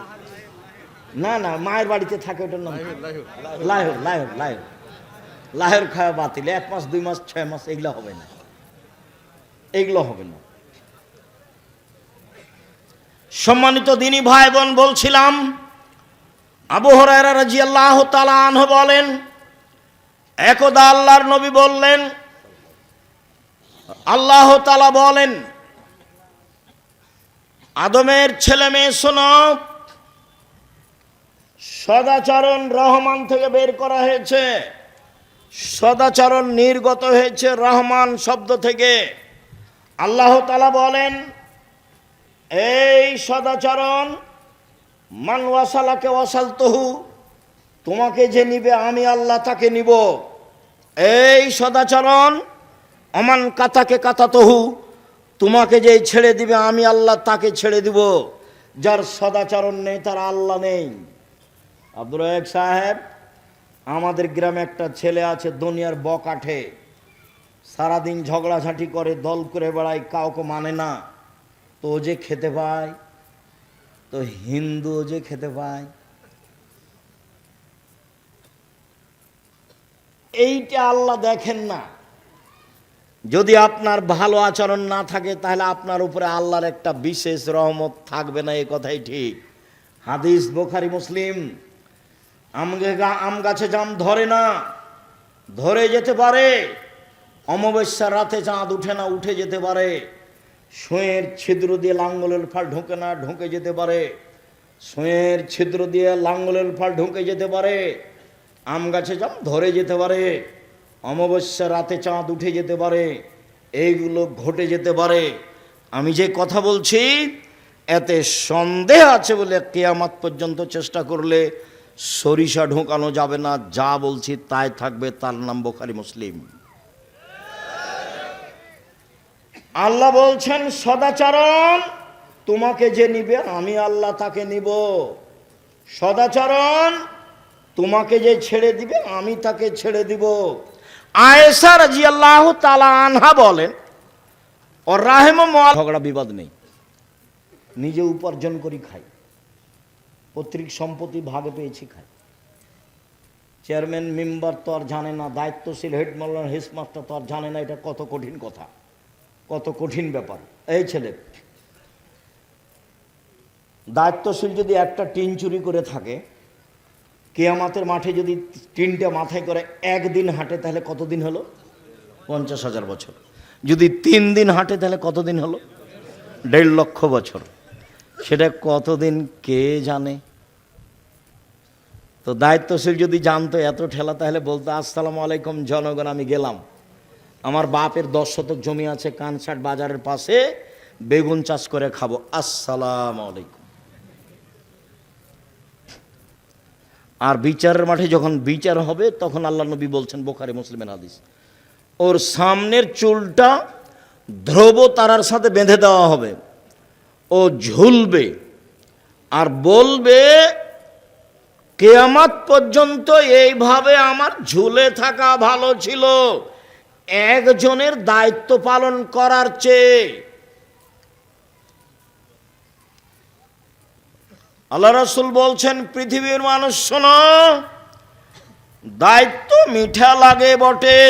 না, না মায়ের বাড়িতে থাকে ওটার নাম লাহের। লাহের লাহের লাহের খাওয়া বাতিল। 1 মাস 2 মাস 6 মাস এগুলো হবে না, এগুলো হবে না। সম্মানিত দিনী ভাই বোন, বলছিলাম আবু হুরায়রা রাদিয়াল্লাহু তাআলা আনহু বলেন, একদা আল্লাহর নবী বললেন, আল্লাহ তাআলা বলেন, আদমের ছেলে মেয়ে শোনো, সদাচরণ রহমান থেকে বের করা হয়েছে। সদাচরণ নির্গত হয়েছে রহমান শব্দ থেকে। আল্লাহ তাআলা বলেন, এই সদাচরণ মান ওয়াসালাকে ওয়াসালতুহু, তোমাকে যে নিবে আমি আল্লাহ তাকে নিব। এই সদাচরণ অমান কাতাকে কাতাতহু, তোমাকে যে ছেড়ে দিবে আমি আল্লাহ তাকে ছেড়ে দিব। যার সদাচরণ নেই তার আল্লাহ নেই। আব্দুর রাজ্জাক সাহেব, আমাদের গ্রামে একটা ছেলে আছে দুনিয়ার বকাঠে, সারাদিন ঝগড়াঝাঁটি করে, দল করে বেড়ায়, কাউকে মানে না। তো ও যে খেতে পায়, তো হিন্দু যে খেতে পায়, এইটা আল্লাহ দেখেন না। যদি আপনার ভালো আচরণ না থাকে তাহলে আপনার উপরে আল্লাহর একটা বিশেষ রহমত থাকবে না, এই কথাই ঠিক। হাদিস বুখারী মুসলিম। আম গাছে জাম ধরে না, ধরে যেতে পারে। অমাবস্যার রাতে চাঁদ উঠে না, উঠে যেতে পারে। সুঁয়ের ছিদ্র দিয়ে লাঙ্গলের ফাল ঢুকে না, ঢুকে যেতে পারে। সুঁয়ের ছিদ্র দিয়ে লাঙ্গলের ফাল ঢুকে যেতে পারে। আম গাছে জাম ধরে যেতে পারে। অমাবস্যার রাতে চাঁদ উঠে যেতে পারে। এইগুলো ঘটে যেতে পারে। আমি যে কথা বলছি এতে সন্দেহ আছে বলে কিয়ামত পর্যন্ত চেষ্টা করলে সরিষা ঢোকানো যাবে না। যা বলছি তাই থাকবে, তার নাম বুখারী মুসলিম। আল্লাহ বলছেন, সদাচরণ তোমাকে যে নিবে আমি আল্লাহ তাকে নিব। সদাচরণ তোমাকে যে ছেড়ে দিবে আমি তাকে ছেড়ে দিব। আয়েশা রাদিয়াল্লাহু তাআলা আনহা বলেন, ও রাহিমাহুল্লাহ, ঝগড়া বিবাদ নেই, নিজে উপার্জন করি খাই, পৈতৃক সম্পত্তি ভাগে পেয়েছি খাই। চেয়ারম্যান মেম্বার তো আর জানে না, দায়িত্বশীল হেডমাস্টার হেডমাস্টার তো আর জানে না এটা কত কঠিন কথা। কত কঠিন ব্যাপার। এই ছেলে, দায়িত্বশীল যদি একটা টিন চুরি করে থাকে, কিয়ামতের মাঠে যদি টিনটা মাথায় করে একদিন হাঁটে তাহলে কতদিন হলো? 50,000 বছর। যদি 3 দিন হাঁটে তাহলে কতদিন হলো? 1.5 লক্ষ বছর। সেটা কতদিন কে জানে? তো দায়িত্বশীল যদি জানতো এত ঠেলা, তাহলে বলতো আসসালামু আলাইকুম জনগণ, আমি গেলাম, আমার বাপের 10 শতক জমি আছে কানসাট বাজারের পাশে, বেগুন চাষ করে খাবো, আসসালামু আলাইকুম। আর বিচারের মাঠে যখন বিচার হবে তখন আল্লাহ নবী বলছেন, বুখারী মুসলিমের হাদিস, ওর সামনের চুলটা ধ্রুব তারার সাথে বেঁধে দেওয়া হবে, ও ঝুলবে আর বলবে, কিয়ামত পর্যন্ত এইভাবে আমার ঝুলে থাকা ভালো ছিল একজনের দায়িত্ব পালন করার চেয়ে। আল্লাহ রাসূল বলছেন, পৃথিবীর মানুষ শোনো, দায়িত্ব মিঠা লাগে বটে,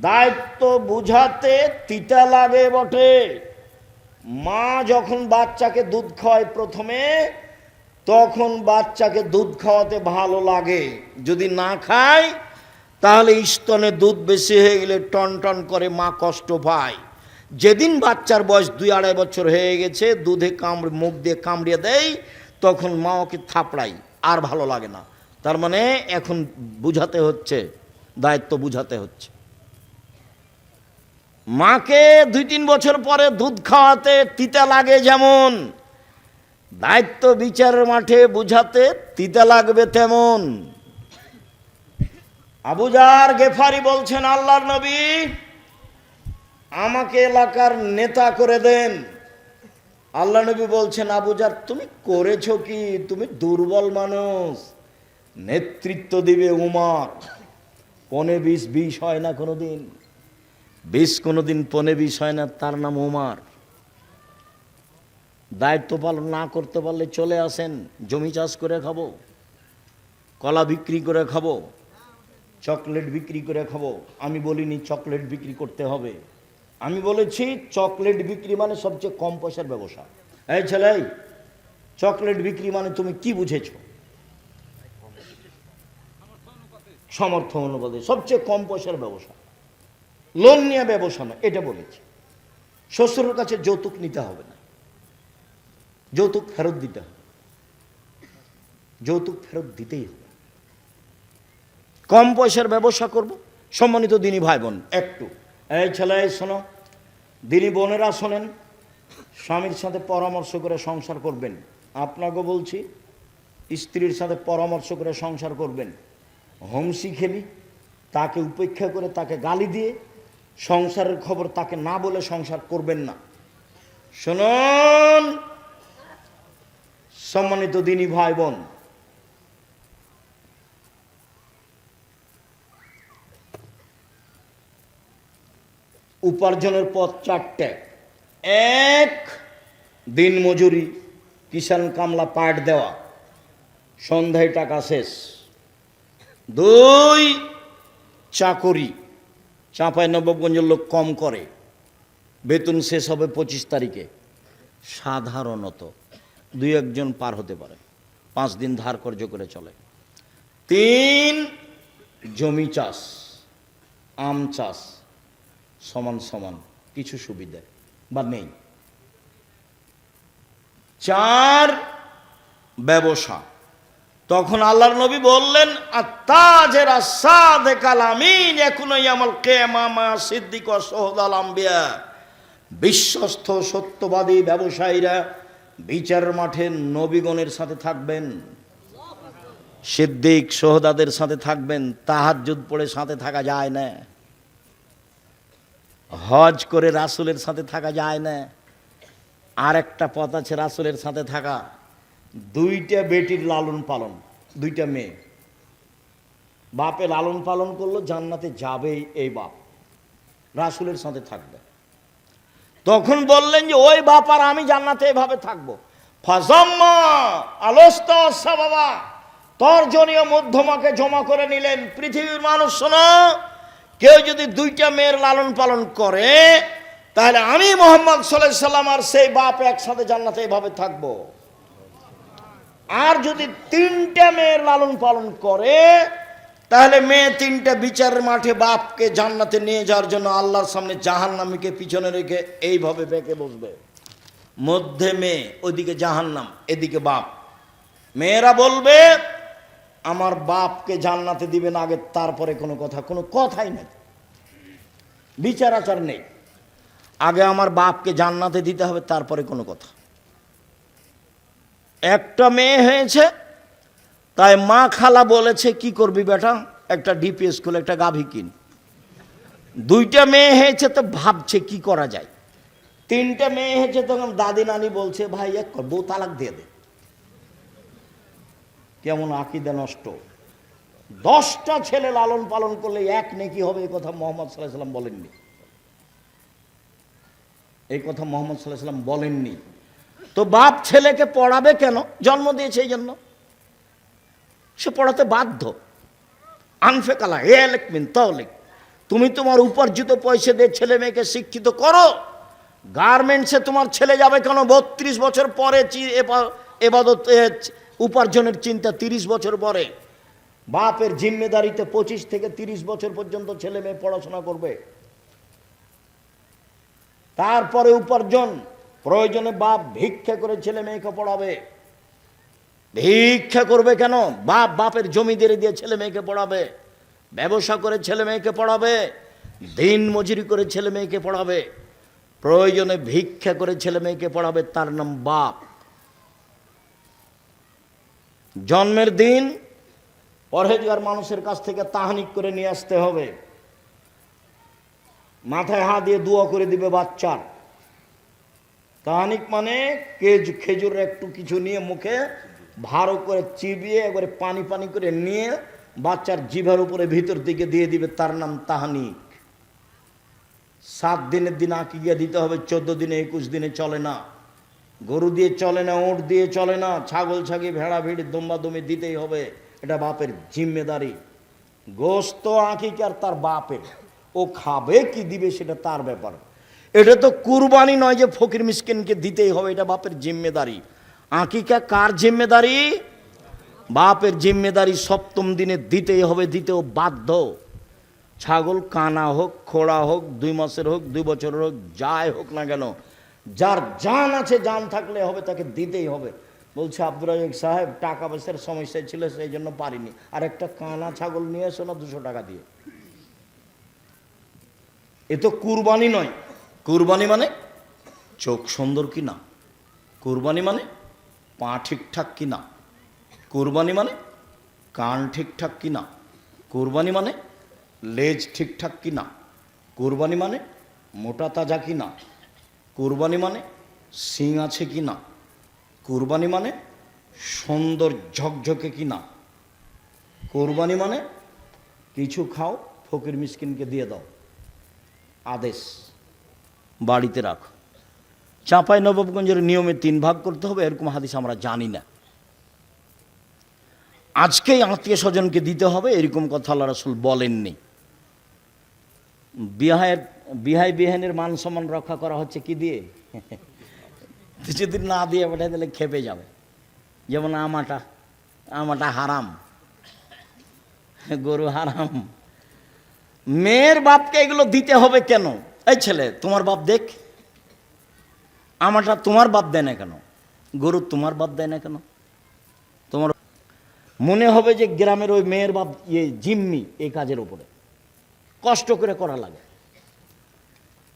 দায়িত্ব বুঝাতে তিতা লাগে বটে। মা যখন বাচ্চাকে দুধ খাওয়ায় প্রথমে, তখন বাচ্চাকে দুধ খাওয়াতে ভালো লাগে, যদি না খায় তাহলে স্তনে দুধ বেশি হয়ে গেলে টন টন করে মা কষ্ট পায়। যেদিন বাচ্চার বয়স 2-2.5 বছর হয়ে গেছে, দুধে মুখ দিয়ে কামড়িয়ে দেয়, তখন মা ওকে থাপড়াই, আর ভালো লাগে না। তার মানে এখন বুঝাতে হচ্ছে, দায়িত্ব বুঝাতে হচ্ছে। মাকে 2-3 বছর পরে দুধ খাওয়াতে তিতা লাগে, যেমন দায়িত্ব বিচারের মাঠে বুঝাতে তিতা লাগবে তেমন। আবু যার গেফারি বলছেন, আল্লাহর নবী আমাকে এলাকার নেতা করে দেন। আল্লাহ নবী বলছেন, আবু যার তুমি করেছো কি? তুমি দুর্বল মানুষ, নেতৃত্ব দিবে উমর। 15-20 হয় না কোনোদিন, 20 কোনোদিন 15-20 হয় না, তার নাম উমর। দায়িত্ব পালন না করতে পারলে চলে আসেন, জমি চাষ করে খাবো, কলা বিক্রি করে খাবো, চকলেট বিক্রি করে খাবো। আমি বলিনি চকলেট বিক্রি করতে হবে, আমি বলেছি চকলেট বিক্রি মানে সবচেয়ে কম পয়সার ব্যবসা। এই ছেলে, চকলেট বিক্রি মানে তুমি কি বুঝেছো? সামর্থ্য অনুপাতে সবচেয়ে কম পয়সার ব্যবসা, লোন নিয়ে ব্যবসা না, এটা বলেছি। শ্বশুরের কাছে যৌতুক নিতে হবে না, যৌতুক ফেরত দিতে হবে, যৌতুক ফেরত দিতেই হবে। কম পয়সার ব্যবসা করব। সম্মানিত দিনী ভাই বোন, একটু এই ছেলে শোনো, দিনী বোনেরা শোনেন, স্বামীর সাথে পরামর্শ করে সংসার করবেন। আপনাকে বলছি, স্ত্রীর সাথে পরামর্শ করে সংসার করবেন। হোমসি খেলি, তাকে উপেক্ষা করে, তাকে গালি দিয়ে সংসারের খবর তাকে না বলে সংসার করবেন না। শুনুন সম্মানিত দিনী ভাই বোন, উপার্জনের পথ 4টে। 1, দিন মজুরি, কিষান কামলা পাট দেওয়া, সন্ধ্যায় টাকা শেষ। 2, চাকরি, চাঁপাইনবাবগঞ্জের লোক কম করে, বেতন শেষ হবে 25 তারিখে, সাধারণত 2-1 জন পার হতে পারে, 5 দিন ধার কর্য করে চলে। 3, জমি চাষ, আম চাষ, সমান সমান কিছু সুবিধা বা নেই। 4, ব্যবসা। তখন আল্লাহর নবী বললেন, আত্তাজের আসাদেকাল আমিন ইয়াকুনু ইয়াউমাল কিয়ামা সিদ্দিক ওয়া শুহাদাল আম্বিয়া। বিশ্বস্ত সত্যবাদী ব্যবসায়ীরা বিচারের মাঠে নবীগণের সাথে থাকবেন, সিদ্দিক শুহাদাদের সাথে থাকবেন। তাহাজ্জুদ পড়ে সাথে থাকা যায় না, হজ করে রাসূলের সাথে থাকা যায় না। আর একটা পথ আছে রাসূলের সাথে থাকা, 2টা বেটির লালন পালন, 2টা মেয়ে, বাপে লালন পালন করলো, জান্নাতে যাবেই এই বাপ, রাসূলের সাথে থাকবে। তখন বললেন যে ওই বাপ আর আমি জান্নাতে এভাবে থাকবো। ফাজাম্মা আলোস্তা বাবা, তর্জনীয় মধ্যমাকে জমা করে নিলেন। পৃথিবীর মানুষ শোনো, কেউ যদি 2টা মেয়ের লালন পালন করে তাহলে আমি মোহাম্মদ সাল্লাল্লাহু আলাইহি সাল্লাম আর সেই বাপ একসাথে জান্নাতে এভাবে থাকবো। আর যদি 3টা মেয়ের লালন পালন করে, তাহলে মেয়ে 3টা বিচারের মাঠে বাপকে জান্নাতে নিয়ে যাওয়ার জন্য আল্লাহর সামনে জাহান্নামীকে পিছনে রেখে এইভাবে বেঁকে বসবে। মধ্যে মেয়ে, ওইদিকে জাহান্নাম, এদিকে বাপ। মেয়েরা বলবে আমার বাপকে জান্নাতে দিবেন আগে, তারপরে কোনো কথাই নেই, বিচার আচার নেই। আগে আমার বাপকে জান্নাতে দিতে হবে, তারপরে কোনো কথা। একটা মেয়ে হয়েছে, তাই মা খালা বলেছে কি করবি বেটা, একটা ডিপিএস স্কুলে একটা গাভী কিন। 2টা মেয়ে হয়েছে তো ভাবছে কি করা যায়। 3টা মেয়ে হয়েছে তখন দাদি নানি বলছে ভাই এক কর, বউ তালাক দিয়ে দে। কেমন আকীদা নষ্ট। 10টা ছেলে লালন পালন করলে 1 নেকি হবে, এই কথা মুহাম্মদ সাল্লাল্লাহু আলাইহি সাল্লাম বলেননি। এই কথা মুহাম্মদ সাল্লাল্লাহু আলাইহি সাল্লাম বলেননি। তো বাপ ছেলেকে পড়াবে কেন? জন্ম দিয়েছে এই জন্য, সে পড়াতে বাধ্য। আনফেকালা এলেক মিন তাওলিক, তুমি তোমার উপার্জিত পয়সা দিয়ে ছেলে মেয়েকে শিক্ষিত করো। গার্মেন্টসে তোমার ছেলে যাবে কেন? 32 বছর পরে এবাদত উপার্জনের চিন্তা 30 বছর পরে। বাপের জিম্মেদারিতে 25 থেকে 30 বছর পর্যন্ত ছেলে মেয়ে পড়াশোনা করবে, তারপরে উপার্জন। প্রয়োজনে বাপ ভিক্ষা করে ছেলে মেয়েকে পড়াবে। ভিক্ষা করবে কেন? বাপের জমিদারি দিয়ে ছেলে মেয়েকে পড়াবে, ব্যবসা করে ছেলে মেয়েকে পড়াবে, দিন মজুরি করে ছেলে মেয়েকে পড়াবে, প্রয়োজনে ভিক্ষা করে ছেলে মেয়েকে পড়াবে। তার নাম বাপ। জন্মের দিন পরহেজগার মানুষের কাছ থেকে তাহানিক করে নিয়ে আসতে হবে, মাথায় হাত দিয়ে দোয়া করে দিবে বাচ্চার। তাহানিক মানে খেজুর একটু কিছু নিয়ে মুখে ভালো করে চিবিয়ে একবারে পানি পানি করে নিয়ে বাচ্চার জিভার উপরে ভিতর দিকে দিয়ে দিবে, তার নাম তাহানিক। 7 দিনের দিন আকিকা দিতে হবে, 14 দিনে 21 দিনে চলে না। গরু দিয়ে চলে না, উট দিয়ে চলে না, ছাগল ছাগি ভেড়া ভিড় দম্বা দমি দিতেই হবে, এটা বাপের জিম্মেদারি। গোস্ত আকিকার তার বাপের, ও খাবে কি দিবে সেটা তার ব্যাপার। এটা তো কুরবানি নয় যে ফকির মিসকিনকে দিতেই হবে, এটা বাপের জিম্মেদারি। আকিকা কার জিম্মেদারি? বাপের জিম্মেদারি। 7ম দিনে দিতেই হবে, দিতেও বাধ্য। ছাগল কানা হোক, খোড়া হোক, 2 মাসের হোক, 2 বছরের হোক, যাই হোক না কেন, যার জান আছে, জান থাকলে হবে, তাকে দিতেই হবে। বলছে আব্দুর রাজাক সাহেব টাকা পয়সার সমস্যা ছিল সেই জন্য পারিনি, আর একটা কানা ছাগল নিয়ে এসো না 200 টাকা দিয়ে। এ তো কুরবানি নয়। কুরবানি মানে চোখ সুন্দর কি না, কুরবানি মানে পা ঠিকঠাক কি না, কুরবানি মানে কান ঠিকঠাক কি না, কুরবানি মানে লেজ ঠিকঠাক কি না, কুরবানি মানে মোটা তাজা কি না, কুরবানি মানে শিং আছে কি না, কুরবানি মানে সুন্দর ঝকঝকে কি না, কুরবানি মানে কিছু খাও ফকির মিসকিনকে দিয়ে দাও, আদেশ, বাড়িতে রাখো। চাঁপাই নবাবগঞ্জের নিয়মে 3 ভাগ করতে হবে, এরকম হাদিস আমরা জানি না। আজকেই আত্মীয় স্বজনকে দিতে হবে, এরকম কথা আল্লাহ রাসূল বলেননি। বিহাইনের মান সম্মান রক্ষা করা হচ্ছে কি দিয়ে? যদি না দিয়ে পাঠাই দিলে খেপে যাবে। যেমন আমাটা হারাম, গরু হারাম। মেয়ের বাপকে এগুলো দিতে হবে কেন? এই ছেলে তোমার বাপ দেখ, আমাটা তোমার বাপ দেয় না কেন, গরু তোমার বাপ দেয় না কেন? তোমার মনে হবে যে গ্রামের ওই মেয়ের বাপ জিম্মি এই কাজের উপরে, কষ্ট করে করা লাগে।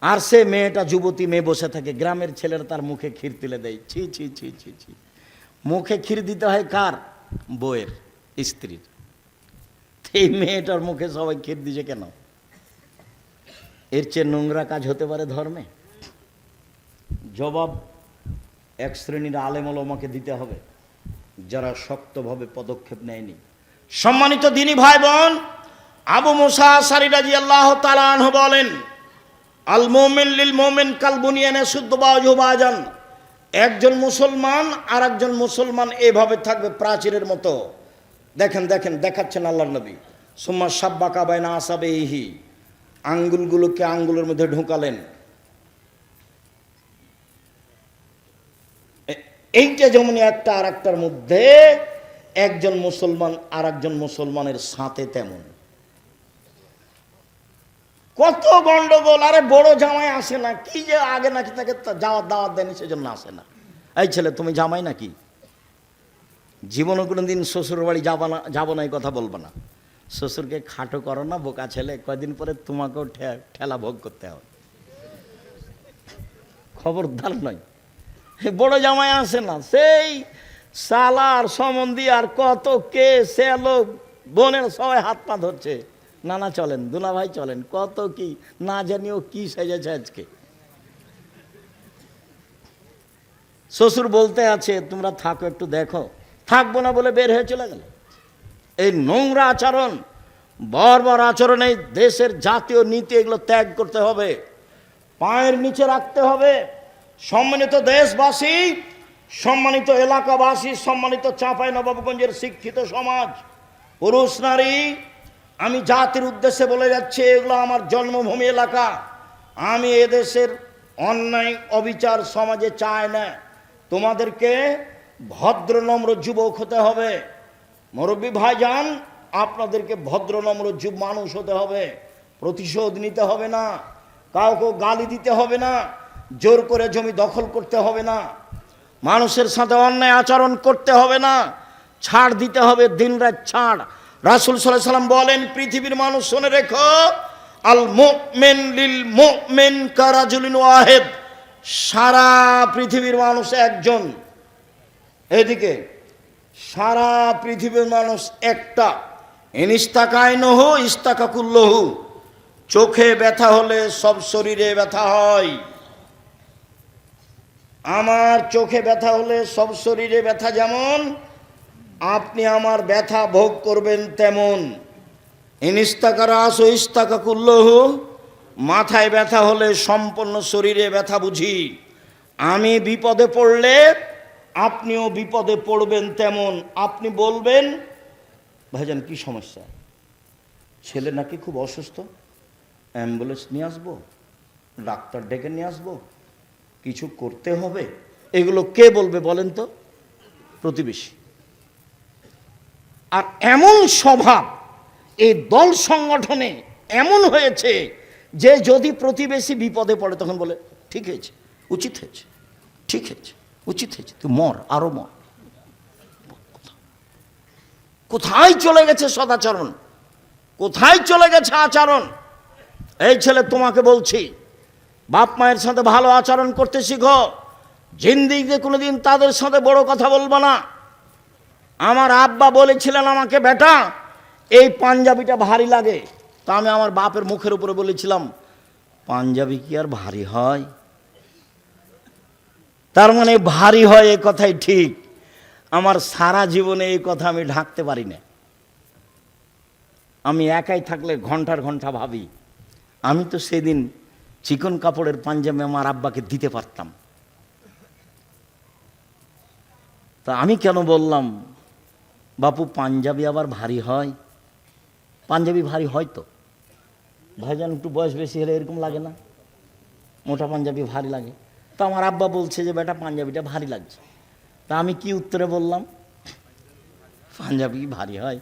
আর সে মেয়েটা যুবতী মেয়ে বসে থাকে, গ্রামের ছেলেরা তার মুখে ক্ষীর তুলে দেয়। ছি ছি ছি ছি ছি। মুখে ক্ষীর দিতে হয় কার? বউয়ের, স্ত্রীর। এই মেয়েটার মুখে সবাই ক্ষীর দিছে কেন? এর চেয়ে নোংরা কাজ হতে পারে ধর্মে? জবাব 1 শ্রেণীর আলেম ওলামাকে দিতে হবে, যারা শক্তভাবে পদক্ষেপ নেয়নি। সম্মানিত দিনী ভাই বোন, আবু মুসা আশআরী রাদিয়াল্লাহু তাআলা আনহু বলেন, আল মুমিন লিল মুমিন কাল বুনিয়ানে সুদ্দু বাযুহু বাযান। একজন মুসলমান আর একজন মুসলমান এভাবে থাকবে প্রাচীরের মতো। দেখেন দেখাচ্ছেন আল্লাহর নবী। সুম্মা শাব্বাকা বাইনা আসাবিহি, আঙ্গুলগুলোকে আঙ্গুলের মধ্যে ঢোকালেন। এইটা যেমন একটা আর একটার মধ্যে একজন মুসলমান আর একজন মুসলমানের সাথে তেমন কত গন্ডগোল। আরে বড় জামাই আসে না, কি যে আগে নাকি তাকে দাওয়াত দেয়নি সেজন্য আসে না। এই ছেলে তুমি জামাই নাকি? জীবনে কোনোদিন শ্বশুর বাড়ি যাবো না এই কথা বলবো না। শ্বশুরকে খাটো করো না, বোকা ছেলে, কয়দিন পরে তোমাকেও ঠেলা ভোগ করতে হবে, খবরদার নয়। বড় জামাই আসে না, সেই সালার সম্বন্ধী আর কত কে সেলো বোনের সবাই হাত পা ধরছে, নানা চলেন, দুলা ভাই চলেন, কত কি না জানিও কি সেজেছে আজকে। শ্বশুর বলতে আছে তোমরা থাকো একটু দেখো, থাকবো না বলে বের হয়ে চলে গেল। এই নোংরা আচরণ, বর্বর আচরণ, এই দেশের জাতীয় নীতি, এগুলো ত্যাগ করতে হবে, পায়ের নিচে রাখতে হবে। সম্মানিত দেশবাসী, সম্মানিত এলাকাবাসী, সম্মানিত চাঁপাইনবাবগঞ্জের শিক্ষিত সমাজ, পুরুষ নারী, আমি জাতির উদ্দেশ্যে বলে যাচ্ছি, এগুলো আমার জন্মভূমি এলাকা। আমি এদেশের অন্যায় অবিচার সমাজে চাই না। তোমাদেরকে ভদ্র নম্র যুবক হতে হবে। মুরব্বী ভাইজান, আপনাদেরকে ভদ্র নম্র মানুষ হতে হবে। প্রতিশোধ নিতে হবে না, কাউকে গালি দিতে হবে না, জোর করে জমি দখল করতে হবে না, মানুষের সাথে অন্যায় আচরণ করতে হবে না, ছাড় দিতে হবে, দিনরাত ছাড়। রাসূল সাল্লাল্লাহু আলাইহি ওয়াসাল্লাম বলেন, পৃথিবীর মানুষ শুনে রেখো, আল মুমিন লিল মুমিন কারাজুলিন ওয়াহিদ, সারা পৃথিবীর মানুষ একজন। এদিকে সারা পৃথিবীর মানুষ একটা। ইনিস্তাকাইনহু ইস্তাকাকুল্লহু, চোখে ব্যথা হলে সব শরীরে ব্যথা হয়। আমার চোখে ব্যথা হলে সব শরীরে ব্যথা যেমন, আপনি আমার ব্যথা ভোগ করবেন তেমন। ইনিস্তাকারাস ও ইস্তাকাকুল্লহু, মাথায় ব্যথা হলে সম্পূর্ণ শরীরে ব্যথা বুঝি। আমি বিপদে পড়লে আপনিও বিপদে পড়বেন তেমন। আপনি বলবেন, ভাইজান কি সমস্যা, ছেলে নাকি খুব অসুস্থ, অ্যাম্বুলেন্স নিয়ে আসবো, ডাক্তার ডেকে নিয়ে আসবো, কিছু করতে হবে। এগুলো কে বলবে বলেন তো? প্রতিবেশী। আর এমন স্বভাব এই দল সংগঠনে এমন হয়েছে যে যদি প্রতিবেশী বিপদে পড়ে তখন বলে ঠিক হয়েছে, উচিত হয়েছে, ঠিক হয়েছে, উচিত হয়েছে, তুই মর, আরো মর। কোথায় চলে গেছে সদাচরণ, কোথায় চলে গেছে আচরণ? এই ছেলে তোমাকে বলছি, বাপ মায়ের সাথে ভালো আচরণ করতে শিখো। জিন্দিগিতে কোনোদিন তাদের সাথে বড় কথা বলবো না। আমার আব্বা বলেছিলেন আমাকে, বেটা এই পাঞ্জাবিটা ভারী লাগে। তা আমি আমার বাপের মুখের উপরে বলেছিলাম, পাঞ্জাবি কি আর ভারী হয়? তার মানে ভারী হয়, এ কথাই ঠিক। আমার সারা জীবনে এই কথা আমি ঢাকতে পারি না। আমি একাই থাকলে ঘন্টার ঘন্টা ভাবি, আমি তো সেদিন চিকন কাপড়ের পাঞ্জাবি আমার আব্বাকে দিতে পারতাম, তা আমি কেন বললাম বাপু পাঞ্জাবি আবার ভারী হয়? পাঞ্জাবি ভারী হয় তো ভাইজান, একটু বয়স বেশি হলে এরকম লাগে না? মোটা পাঞ্জাবি ভারী লাগে। তো আমার আব্বা বলছে যে বেটা পাঞ্জাবিটা ভারী লাগছে। তা আমি কি উত্তরে বললাম, পাঞ্জাবি ভারী হয়।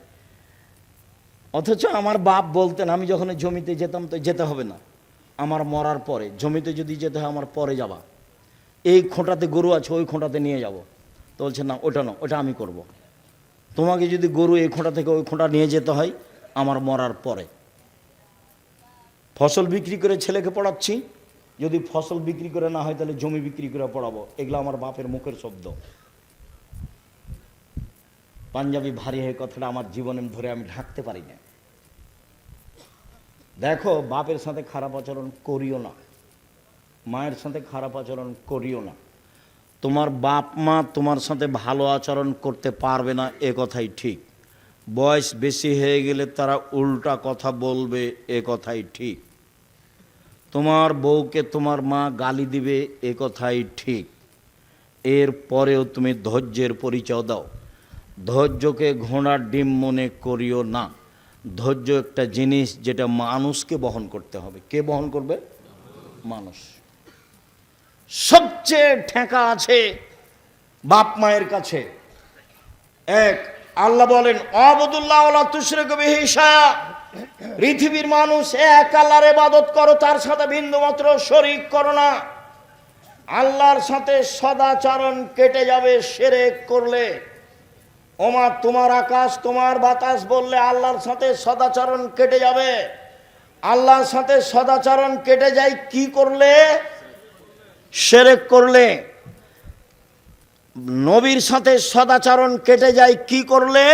অথচ আমার বাপ বলতেন, আমি যখন জমিতে যেতাম তো যেতে হবে না, আমার মরার পরে জমিতে যদি যেতে হয় আমার পরে যাবা, এই খোঁটাতে গরু আছে ওই খোঁটাতে নিয়ে যাব। তো বলছে না ওটা না, ওটা আমি করব। তোমাকে যদি গরু এই খোঁটা থেকে ওই খোঁটা নিয়ে যেতে হয় আমার মরার পরে। ফসল বিক্রি করে ছেলেকে পড়াচ্ছি, যদি ফসল বিক্রি করে না হয় তাহলে জমি বিক্রি করে পড়াবো। এগুলো আমার বাপের মুখের শব্দ। পাঞ্জাবি ভারী হয়ে কথাটা আমার জীবনে ধরে আমি ঢাকতে পারি না। দেখো, বাপের সাথে খারাপ আচরণ করিও না, মায়ের সাথে খারাপ আচরণ করিও না। তোমার বাপ মা তোমার সাথে ভালো আচরণ করতে পারবে না, এ কথাই ঠিক। বয়স বেশি হয়ে গেলে তারা উল্টা কথা বলবে, এ কথাই ঠিক। তোমার বউকে তোমার মা গালি দিবে, এ কথাই ঠিক। এর পরেও তুমি ধৈর্যের পরিচয় দাও। ধৈর্যকে ঘোড়ার ডিম মনে করিও না। ধৈর্য একটা জিনিস যেটা মানুষকে বহন করতে হবে। কে বহন করবে? মানুষ। সবচেয়ে ঠেকা আছে বাপ মায়ের কাছে। এক, আল্লাহ বলেন আবুদুল্লাহ ওয়ালা তুশরিকু বিহি শাইআ, পৃথিবীর মানুষ এক আল্লাহর ইবাদত করো, তার সাথে বিন্দুমাত্র শরীক করো না। আল্লাহর সাথে সদাচরণ কেটে যাবে শিরক করলে। ওমা, তোমার আকাশ তোমার বাতাস বললে আল্লাহর সাথে সদাচরণ কেটে যাবে। আল্লাহর সাথে সদাচরণ কেটে যায় কি করলে? শিরক করলে। নবীর সাথে সদাচরণ কেটে যায় কি করলে?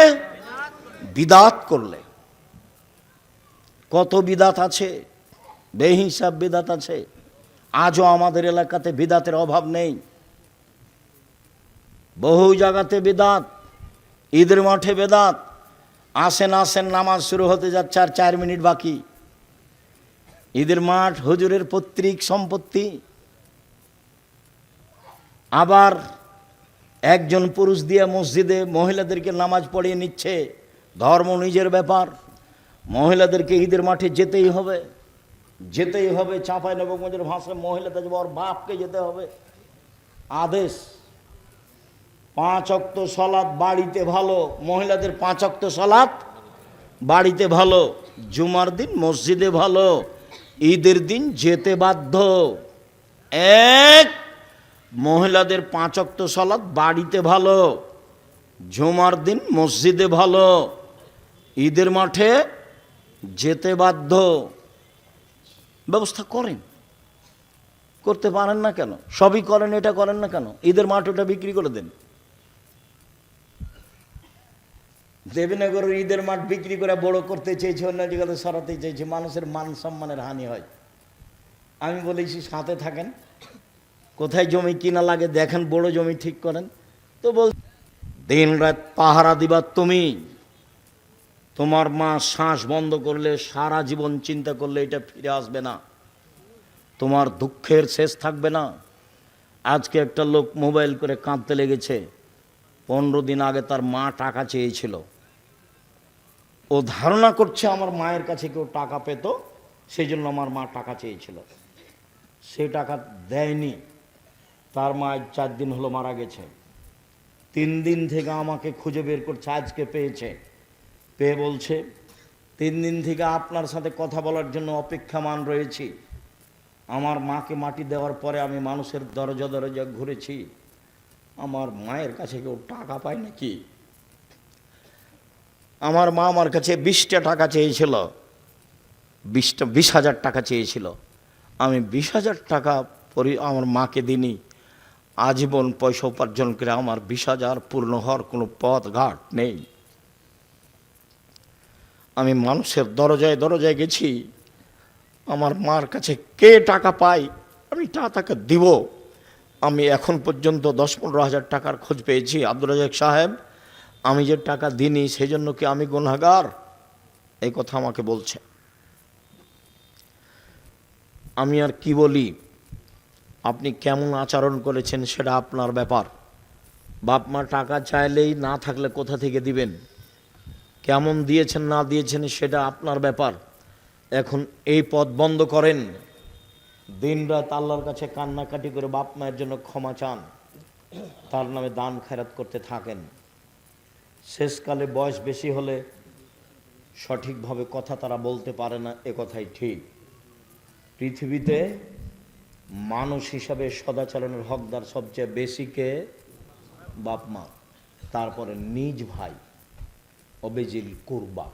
বিদাত করলে। কত বিদাত আছে, বেহিসাব বিদাত আছে। আজও আমাদের এলাকাতে বিদাতের অভাব নেই। বহু জায়গাতে বিদাত। ঈদের মাঠে বেদাত। আসেন আসেন, নামাজ শুরু হতে যাচ্ছে আর 4 মিনিট বাকি। ঈদের মাঠ হুজুরের পৈতৃক সম্পত্তি। আবার একজন পুরুষ দিয়ে মসজিদে মহিলাদেরকে নামাজ পড়িয়ে নিচ্ছে। ধর্ম নিজের ব্যাপার, মহিলাদেরকে ঈদের মাঠে যেতেই হবে, যেতেই হবে। চাঁপাইনবাবগঞ্জের ভাষায় মহিলাদের ওর বাপকে যেতে হবে। আদেশ। 5 ওয়াক্ত সালাত বাড়িতে ভালো, মহিলাদের 5 ওয়াক্ত সালাত বাড়িতে ভালো, জুমার দিন মসজিদে ভালো, ঈদের দিন যেতে বাধ্য। এক, মহিলাদের 5 ওয়াক্ত সালাত বাড়িতে ভালো, জুমার দিন মসজিদে ভালো, ঈদের মাঠে যেতে বাধ্য। ব্যবস্থা করেন, করতে পারেন না কেন? সবই করেন, এটা করেন না কেন? ঈদের মাঠ ওটা বিক্রি করে দেন। দেবীনগরের ঈদের মাঠ বিক্রি করে বড় করতে চেয়েছে, অন্য জায়গাতে সরাতে চেয়েছে, মানুষের মান সম্মানের হানি হয়। আমি বলেছি সাথে থাকেন, কোথায় জমি কিনা লাগে দেখেন, বড় জমি ঠিক করেন। তো বল, দিন রাত পাহারা দিবা তুমি। তোমার মা শ্বাস বন্ধ করলে, সারা জীবন চিন্তা করলে এটা ফিরে আসবে না, তোমার দুঃখের শেষ থাকবে না। আজকে একটা লোক মোবাইল করে কাঁদতে লেগেছে। 15 দিন আগে তার মা টাকা চেয়েছিল। ও ধারণা করছে আমার মায়ের কাছে কেউ টাকা পেত, সেই জন্য আমার মা টাকা চেয়েছিল। সে টাকা দেয়নি। তার মা 4 দিন হলো মারা গেছে। 3 দিন থেকে আমাকে খুঁজে বের করছে, আজকে পেয়েছে। পেয়ে বলছে 3 দিন থেকে আপনার সাথে কথা বলার জন্য অপেক্ষামান রয়েছি। আমার মাকে মাটি দেওয়ার পরে আমি মানুষের দরজা দরজা ঘুরেছি, আমার মায়ের কাছে কেউ টাকা পায় নাকি? আমার মা আমার কাছে 20টা টাকা চেয়েছিল, 20,000 টাকা চেয়েছিল। আমি 20,000 টাকা আমার মাকে দিনি। আজীবন পয়সা উপার্জন করে আমার 20,000 পূর্ণ হওয়ার কোনো পথ ঘাট নেই। আমি মানুষের দরজায় দরজায় গেছি, আমার মার কাছে কে টাকা পায় আমি তাকে দিব। আমি এখন পর্যন্ত 10-15 হাজার টাকার খোঁজ পেয়েছি। আব্দুর রাজাক সাহেব, আমি যে টাকা দিইনি সেই জন্য কি আমি গুনাহগার? এই কথা আমাকে বলছে। আমি আর কি বলি? আপনি কেমন আচরণ করেছেন সেটা আপনার ব্যাপার। বাপ মা টাকা চাইলেই না থাকলে কোথা থেকে দিবেন? কেমন দিয়েছেন না দিয়েছেন সেটা আপনার ব্যাপার। এখন এই পথ বন্ধ করেন। দিন রাত আল্লাহর কাছে কান্নাকাটি করে বাপ মায়ের জন্য ক্ষমা চান, তার নামে দান খেরাত করতে থাকেন। শেষকালে বয়স বেশি হলে সঠিকভাবে কথা তারা বলতে পারে না, এ কথাই ঠিক। পৃথিবীতে মানুষ হিসাবে সদাচরণের হকদার সবচেয়ে বেশি কে? বাপ মা, তারপরে নিজ ভাই, অবেজিল কুরবা,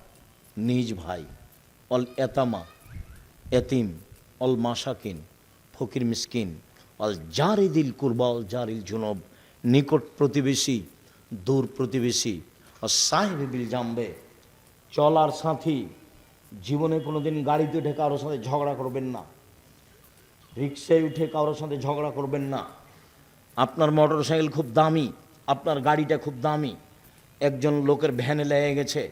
নিজ ভাই, অল এতামা, এতিম, অল মাসাকিন, ফকির মিসকিন, অল জারিদিল কুরবা, অল জারিল জুনব, নিকট প্রতিবেশী, দূর প্রতিবেশী, আর সাহেবিল জাম্বে, চলার সাথী। জীবনে কোনোদিন গাড়িতে উঠে কারোর সাথে ঝগড়া করবেন না, রিক্সায় উঠে কারোর সাথে ঝগড়া করবেন না। আপনার মোটর সাইকেল খুব দামি, আপনার গাড়িটা খুব দামি, একজন লোকের ভ্যানে লেগে গেছে,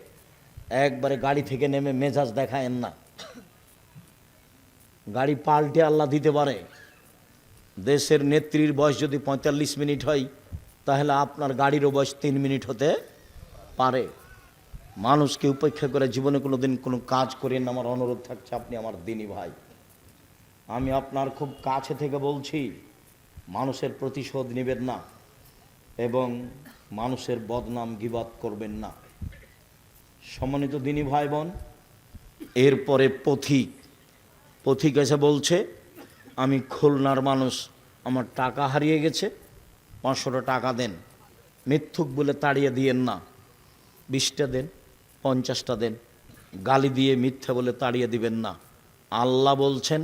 একবারে গাড়ি থেকে নেমে মেজাজ দেখায়েন না। গাড়ি পাল্টে আল্লাহ দিতে পারে। দেশের নেত্রীর বয়স যদি 45 মিনিট হয়, তাহলে আপনার গাড়িরও বয়স 3 মিনিট হতে পারে। মানুষকে উপেক্ষা করে জীবনে কোনো দিন কোনো কাজ করেন না। আমার অনুরোধ থাকছে, আপনি আমার দিনী ভাই, আমি আপনার খুব কাছে থেকে বলছি, মানুষের প্রতিশোধ নেবেন না। এবং মানুষের বদনাম গীবাত করবেন না। সম্মানিত দিনী ভাই বোন, এরপরে পথিক এসে বলছে, আমি খুলনার মানুষ, আমার টাকা হারিয়ে গেছে, 500 টাকা দেন। মিথ্যুক বলে তাড়িয়ে দিয়েন না, 20টা দেন, 50টা দেন। গালি দিয়ে মিথ্যা বলে তাড়িয়ে দিবেন না। আল্লাহ বলছেন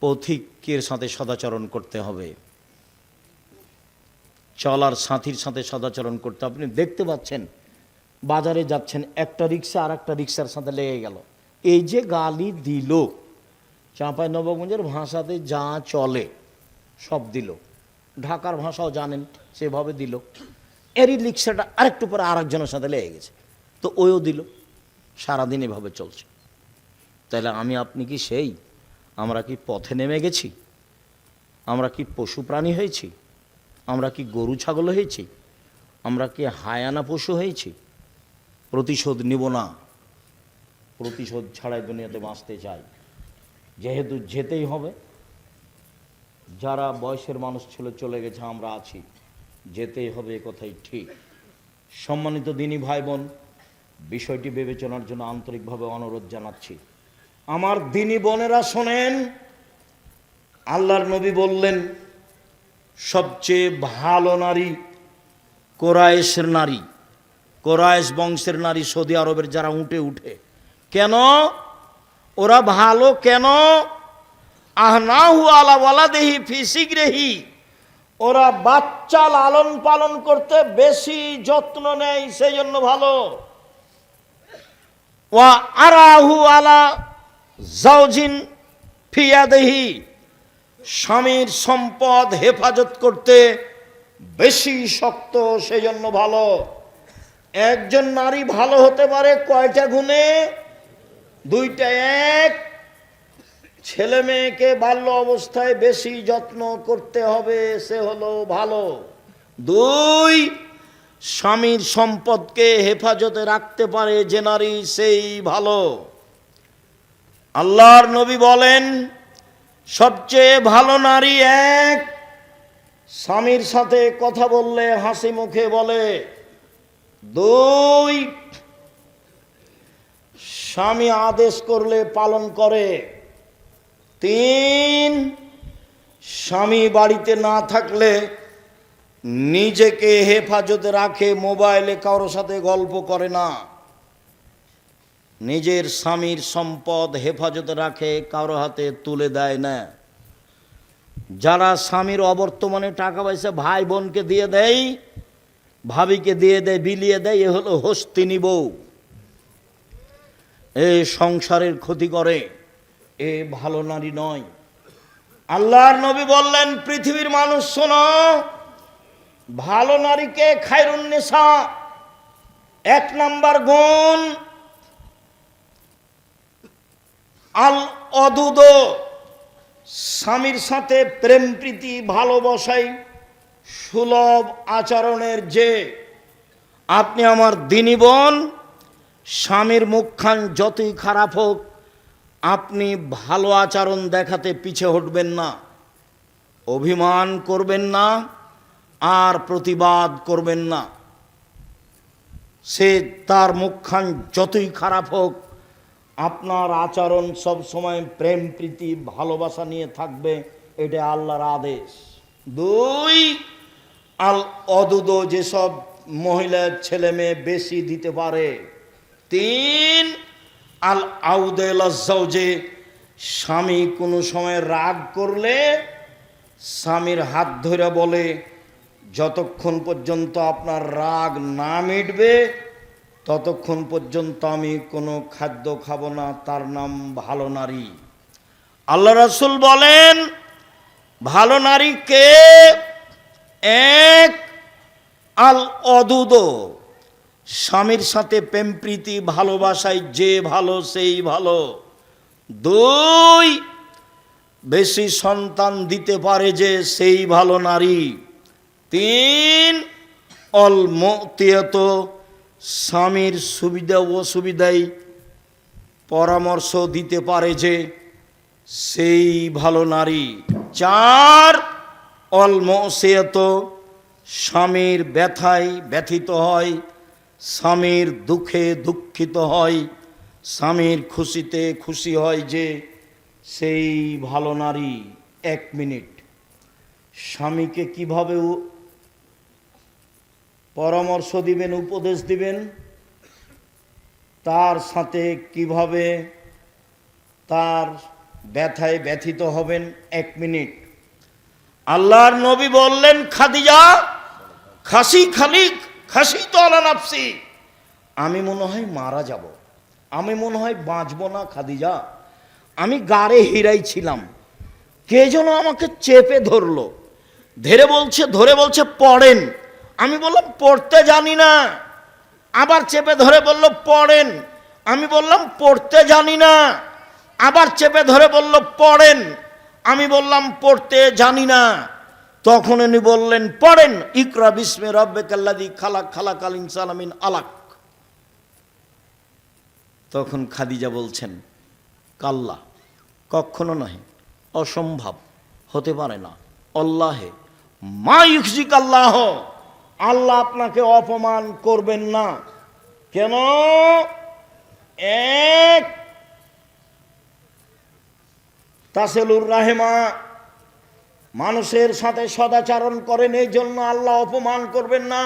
পথিকের সাথে সদাচরণ করতে হবে, চলার সাথীর সাথে সদাচরণ করতে। আপনি দেখতে পাচ্ছেন বাজারে যাচ্ছেন, একটা রিক্সা আর একটা রিক্সার সাথে লেগে গেল, এই যে গালি দিল, চাঁপাইনবাবগঞ্জের ভাষাতে যা চলে সব দিল, ঢাকার ভাষাও জানেন সেভাবে দিল। এরই রিক্সাটা আরেকটু পরে আরেকজনের সাথে লেগে গেছে, তো ওও দিল। সারাদিন এভাবে চলছে। তাহলে আমি আপনি কি সেই? আমরা কি পথে নেমে গেছি? আমরা কি পশু প্রাণী হয়েছি? আমরা কি গরু ছাগল হয়েছি? আমরা কি হায়ানা পশু হয়েছি? প্রতিশোধ নিব না, প্রতিশোধ ছাড়াই দুনিয়াতে বাঁচতে চাই। যেহেতু যেতেই হবে, যারা বয়সের মানুষ ছিল চলে গেছে, আমরা আছি, যেতেই হবে, এ কথাই ঠিক। সম্মানিত দিনী ভাই বোন, বিষয়টি বিবেচনার জন্য আন্তরিকভাবে অনুরোধ জানাচ্ছি। আমার দিনী বোনেরা শোনেন, আল্লাহর নবী বললেন সবচেয়ে ভালো নারী কোরাইশের নারী, কোরাইশ বংশের নারী, সৌদি আরবের যারা উঠে উঠে। কেন ওরা ভালো? কেন? আহনাহু আলা ওয়ালাদিহি ফি সিগরিহি, ওরা বাচ্চা লালন পালন করতে বেশি যত্ন নেয়, সেই জন্য ভালো। ওয়া আরাহু আলা জাওজিন ফি ইয়াদিহি, স্বামীর সম্পদ হেফাজত করতে বেশি শক্ত, সেই জন্য ভালো। একজন নারী ভালো হতে পারে কয়টা গুণে? 2টা। এক, ছেলে মেয়েকে বাল্য অবস্থায় বেশি যত্ন করতে হবে, সে হলো ভালো। 2, স্বামীর সম্পদকে হেফাজতে রাখতে পারে যে নারী, সেই ভালো। আল্লাহর নবী বলেন সবচেয়ে ভালো নারী 1, স্বামীর সাথে কথা বললে হাসি মুখে বলে। 2, স্বামী আদেশ করলে পালন করে। 3, স্বামী বাড়িতে না থাকলে নিজেকে হেফাজতে রাখে, মোবাইলে কারোর সাথে গল্প করে না। নিজের স্বামীর সম্পদ হেফাজতে রাখে, কারো হাতে তুলে দেয় না। যারা স্বামীর অবর্তমানে টাকা পয়সা ভাই বোনকে দিয়ে দেয়, ভাবিকে দিয়ে দেয়, বিলিয়ে দেয়, এ হলো হস্তিনী বউ, এ সংসারের ক্ষতি করে, এ ভালো নারী নয়। আল্লাহর নবী বললেন পৃথিবীর মানুষ শোনো, ভালো নারীকে খায়রুন নিসা, 1 নাম্বার গুণ আল অদুদ, স্বামীর সাথে প্রেম প্রীতি ভালোবাসাই সুলভ আচরণের। যে আপনি আমার দিনী বোন, স্বামীর মুখখান যতই খারাপ হোক, আপনি ভালো আচরণ দেখাতে পিছে হটবেন না, অভিমান করবেন না, আর প্রতিবাদ করবেন না। সে তার মুখখান যতই খারাপ হোক, আপনার আচরণ সব সময় প্রেম প্রীতি ভালোবাসা নিয়ে থাকবে, এটা আল্লাহর আদেশ। 2, আল অদুদ, যেসব মহিলা ছেলে মেয়ে বেশি দিতে পারে। 3, আল আউদেল আজ্জাউজে, স্বামী কোনো সময় রাগ করলে স্বামীর হাত ধরে বলে যতক্ষণ পর্যন্ত আপনার রাগ না মিটবে ততক্ষণ পর্যন্ত আমি কোনো খাদ্য খাবো না, তার নাম ভালো নারী। আল্লাহ রাসূল বলেন ভালো নারী কে? 1, আল অদুদ, স্বামীর সাথে প্রেম প্রীতি ভালোবাসায় যে ভালো সেই ভালো। 2, বেশি সন্তান দিতে পারে যে সেই ভালো নারী। 3, অল মুতিয়াত, স্বামীর সুবিধা অসুবিধায় পরামর্শ দিতে পারে যে সেই ভালো নারী। 4, অল মুসিয়াত, স্বামীর ব্যথায় ব্যথিত হয়, স্বামীর দুঃখে দুঃখিত হয়, স্বামীর খুশিতে খুশি হয়, যে সেই ভালো নারী 1 মিনিট স্বামীকে কিভাবে পরামর্শ দিবেন, উপদেশ দিবেন, তার সাথে কিভাবে তার ব্যথায় ব্যথিত হবেন 1 মিনিট। আল্লাহর নবী বললেন, খাদিজা খাসি তো আলা নাফসি, আমি মনে হয় মারা যাব, আমি মনে হয় বাঁচব না খাদিজা, আমি গাড়ে হিরাই ছিলাম, কে যেন আমাকে চেপে ধরলো, ধরে বলছে পড়েন। আমি বললাম পড়তে জানি না। আবার চেপে ধরে বলল পড়েন। আমি বললাম পড়তে জানি না। আবার চেপে ধরে বলল পড়েন। আমি বললাম পড়তে জানি না। তখন উনি বললেন পড়েন, ইকরা বিস্মে রাব্বিকাল্লাযী খালাক, খালাকাল ইনসানা মিন আলাক। তখন খাদিজা বলছেন, কাল্লা, কখনো নয়, অসম্ভব, হতে পারে না, আল্লাহে মা ইউখজিক আল্লাহ, আল্লাহ আপনাকে অপমান করবেন না। কেন? এক, তাসেলুর রাহেমা, মানুষের সাথে সদাচরণ করেন, এই জন্য আল্লাহ অপমান করবেন না।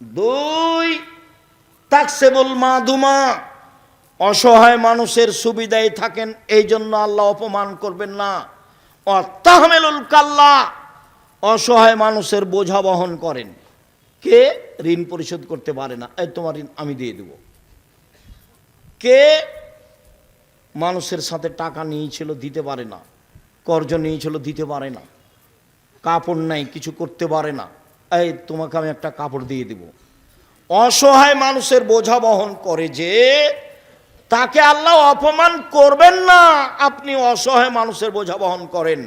2, তাকসেবুল মাদুমা, অসহায় মানুষের সুবিধায় থাকেন, এই জন্য আল্লাহ অপমান করবেন না। ও তাহমেলুল কাল্লা, অসহায় মানুষের বোঝা বহন করেন। কে ঋণ পরিশোধ করতে পারে না, এই তোমার ঋণ আমি দিয়ে দেব। কে মানুষের সাথে টাকা নিয়েছিল, দিতে পারে না, কর্জ নিয়েছিল, দিতে পারে না, কাপড় নাই, কিছু করতে পারে না, এই তোমাকে আমি একটা কাপড় দিয়ে দেব। অসহায় মানুষের বোঝা বহন করে, যে তাকে আল্লাহ অপমান করবেন না, আপনি অসহায় মানুষের বোঝা বহন করেন।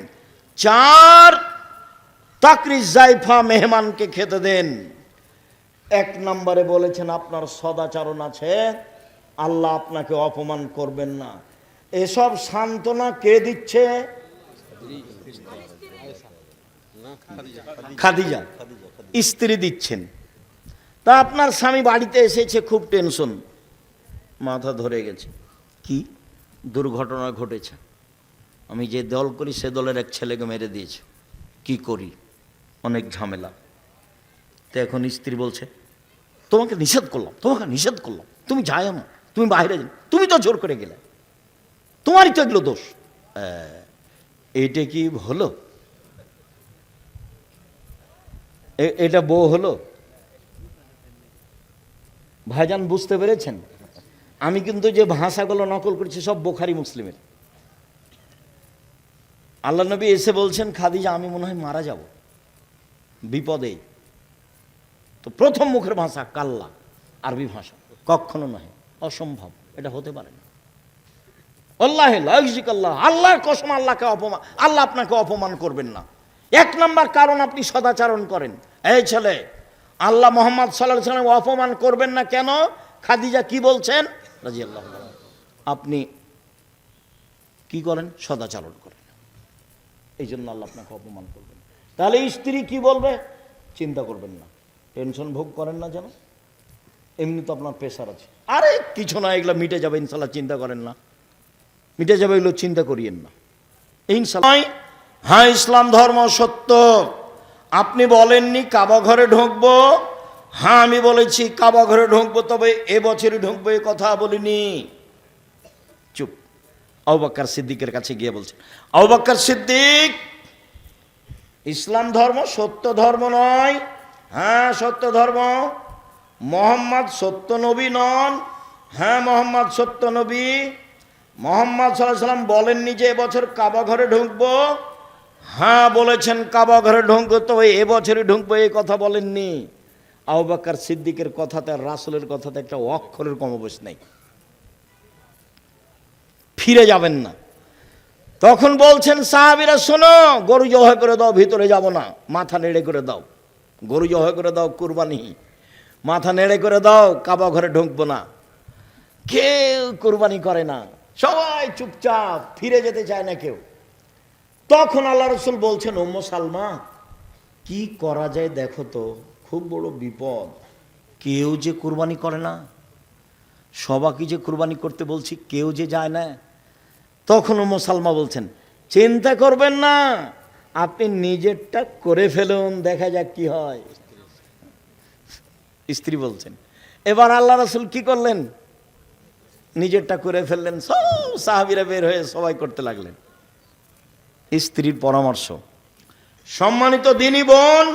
4, তাকরিজ জাইফা, মেহমানকে খেতে দেন। 1 নম্বরে বলেছেন আপনার সদাচরণ আছে, আল্লাহ আপনাকে অপমান করবেন না। এসব সান্ত্বনা কে দিচ্ছে? খাদিজা স্ত্রী দিচ্ছেন। তা আপনার স্বামী বাড়িতে এসেছে, খুব টেনশন, মাথা ধরে গেছে, কি দুর্ঘটনা ঘটেছে, আমি যে দল করি সে দলের এক ছেলেকে মেরে দিয়েছে, কি করি, অনেক ঝামেলা। তো এখন স্ত্রী বলছে, তোমাকে নিষেধ করলাম, তুমি যাই না, তুমি বাইরে যাও, তুমি তো জোর করে গেলে, তোমারই তো এগুলো দোষ। এইটা কি হলো? এটা বউ হলো? ভাইজান বুঝতে পেরেছেন? আমি কিন্তু যে ভাষাগুলো নকল করছি সব বুখারী মুসলিমের। আল্লাহ নবী এসে বলছেন, খাদিজা আমি মনে হয় মারা যাব, বিপদে। তো প্রথম মুখের ভাষা কাল্লা, আরবি ভাষা, কখনো নয়, অসম্ভব, এটা হতে পারে না। আল্লাহে লা ইউযিক আল্লাহ, আল্লাহর কসম, আল্লাহ আপনাকে অপমান করবেন না। 1 নম্বর কারণ, আপনি সদাচরণ করেন। এই ছেলে, আল্লাহ মুহাম্মদ সাল্লাল্লাহু আলাইহি ওয়াসাল্লাম অপমান করবেন না কেন? খাদিজা কি বলছেন রাদিয়াল্লাহু আনহা, আপনি কি করেন? সদাচরণ করেন, এই জন্য আল্লাহ আপনাকে অপমান করবেন। তাহলে স্ত্রী কি বলবে? চিন্তা করবেন না, টেনশন ভোগ করেন না, যেন এমনি তো আপনার প্রেশার আছে, আরে কিছু না, এগুলো মিটে যাবে ইনশাল্লাহ, চিন্তা করেন না, মিটে যাবে, এগুলো চিন্তা করিয়েন না ইনশাল্লাহ। হ্যাঁ, ইসলাম ধর্ম সত্য। আপনি বলেননি কাবা ঘরে ঢুকবো? হ্যাঁ আমি বলেছি কাবা ঘরে ঢুকবো, তবে এবছরই ঢুকবো, এ কথা বলিনি। চুপ। আবু বকর সিদ্দিকের কাছে গিয়ে বলছে, আবু বকর সিদ্দিক, ইসলাম ধর্ম সত্য ধর্ম নয়। হ্যাঁ সত্য ধর্ম। মোহাম্মদ সত্য নবী নন? হ্যাঁ মোহাম্মদ সত্য নবী। মোহাম্মদ সাল্লাল্লাহু আলাইহি ওয়াসাল্লাম বলেননি যে এবছর কাবা ঘরে ঢুকবো? হ্যাঁ বলেছেন কাবা ঘরে ঢুকবো, তবে এবছরই ঢুকবো, এই কথা বলেননি। আবু বকর সিদ্দিকের কথাতে আর রাসূলের কথাতে একটা অক্ষরের কমবেশ নেই, ফিরে যাবেন না। তখন বলছেন সাহাবীরা, শোনো, গরু জবাই করে দাও, ভিতরে যাব না, মাথা নেড়ে করে দাও, গরু জবাই করে দাও, কুরবানি, মাথা নেড়ে করে দাও, কাবা ঘরে ঢুকবো না। কেউ কুরবানি করে না, সবাই চুপচাপ, ফিরে যেতে চায় না কেউ। তখন আল্লাহ রাসূল বলছেন, উম্মে সালমা, কি করা যায় দেখো তো, খুব বড় বিপদ। কেউ যে কুরবানি করে না, সবাইকে যে কুরবানি করতে বলছি কেউ যে যায় না। তখনও মুসালমা বলছেন চিন্তা করবেন না, আপনি নিজেরটা করে ফেলুন, দেখা যাক কি হয়। স্ত্রী বলছেন। এবার আল্লাহ রাসূল কি করলেন? নিজেরটা করে ফেললেন। সব সাহাবীরা বের হয়ে সবাই করতে লাগলেন। স্ত্রীর পরামর্শ। সম্মানিত দিনী বোন,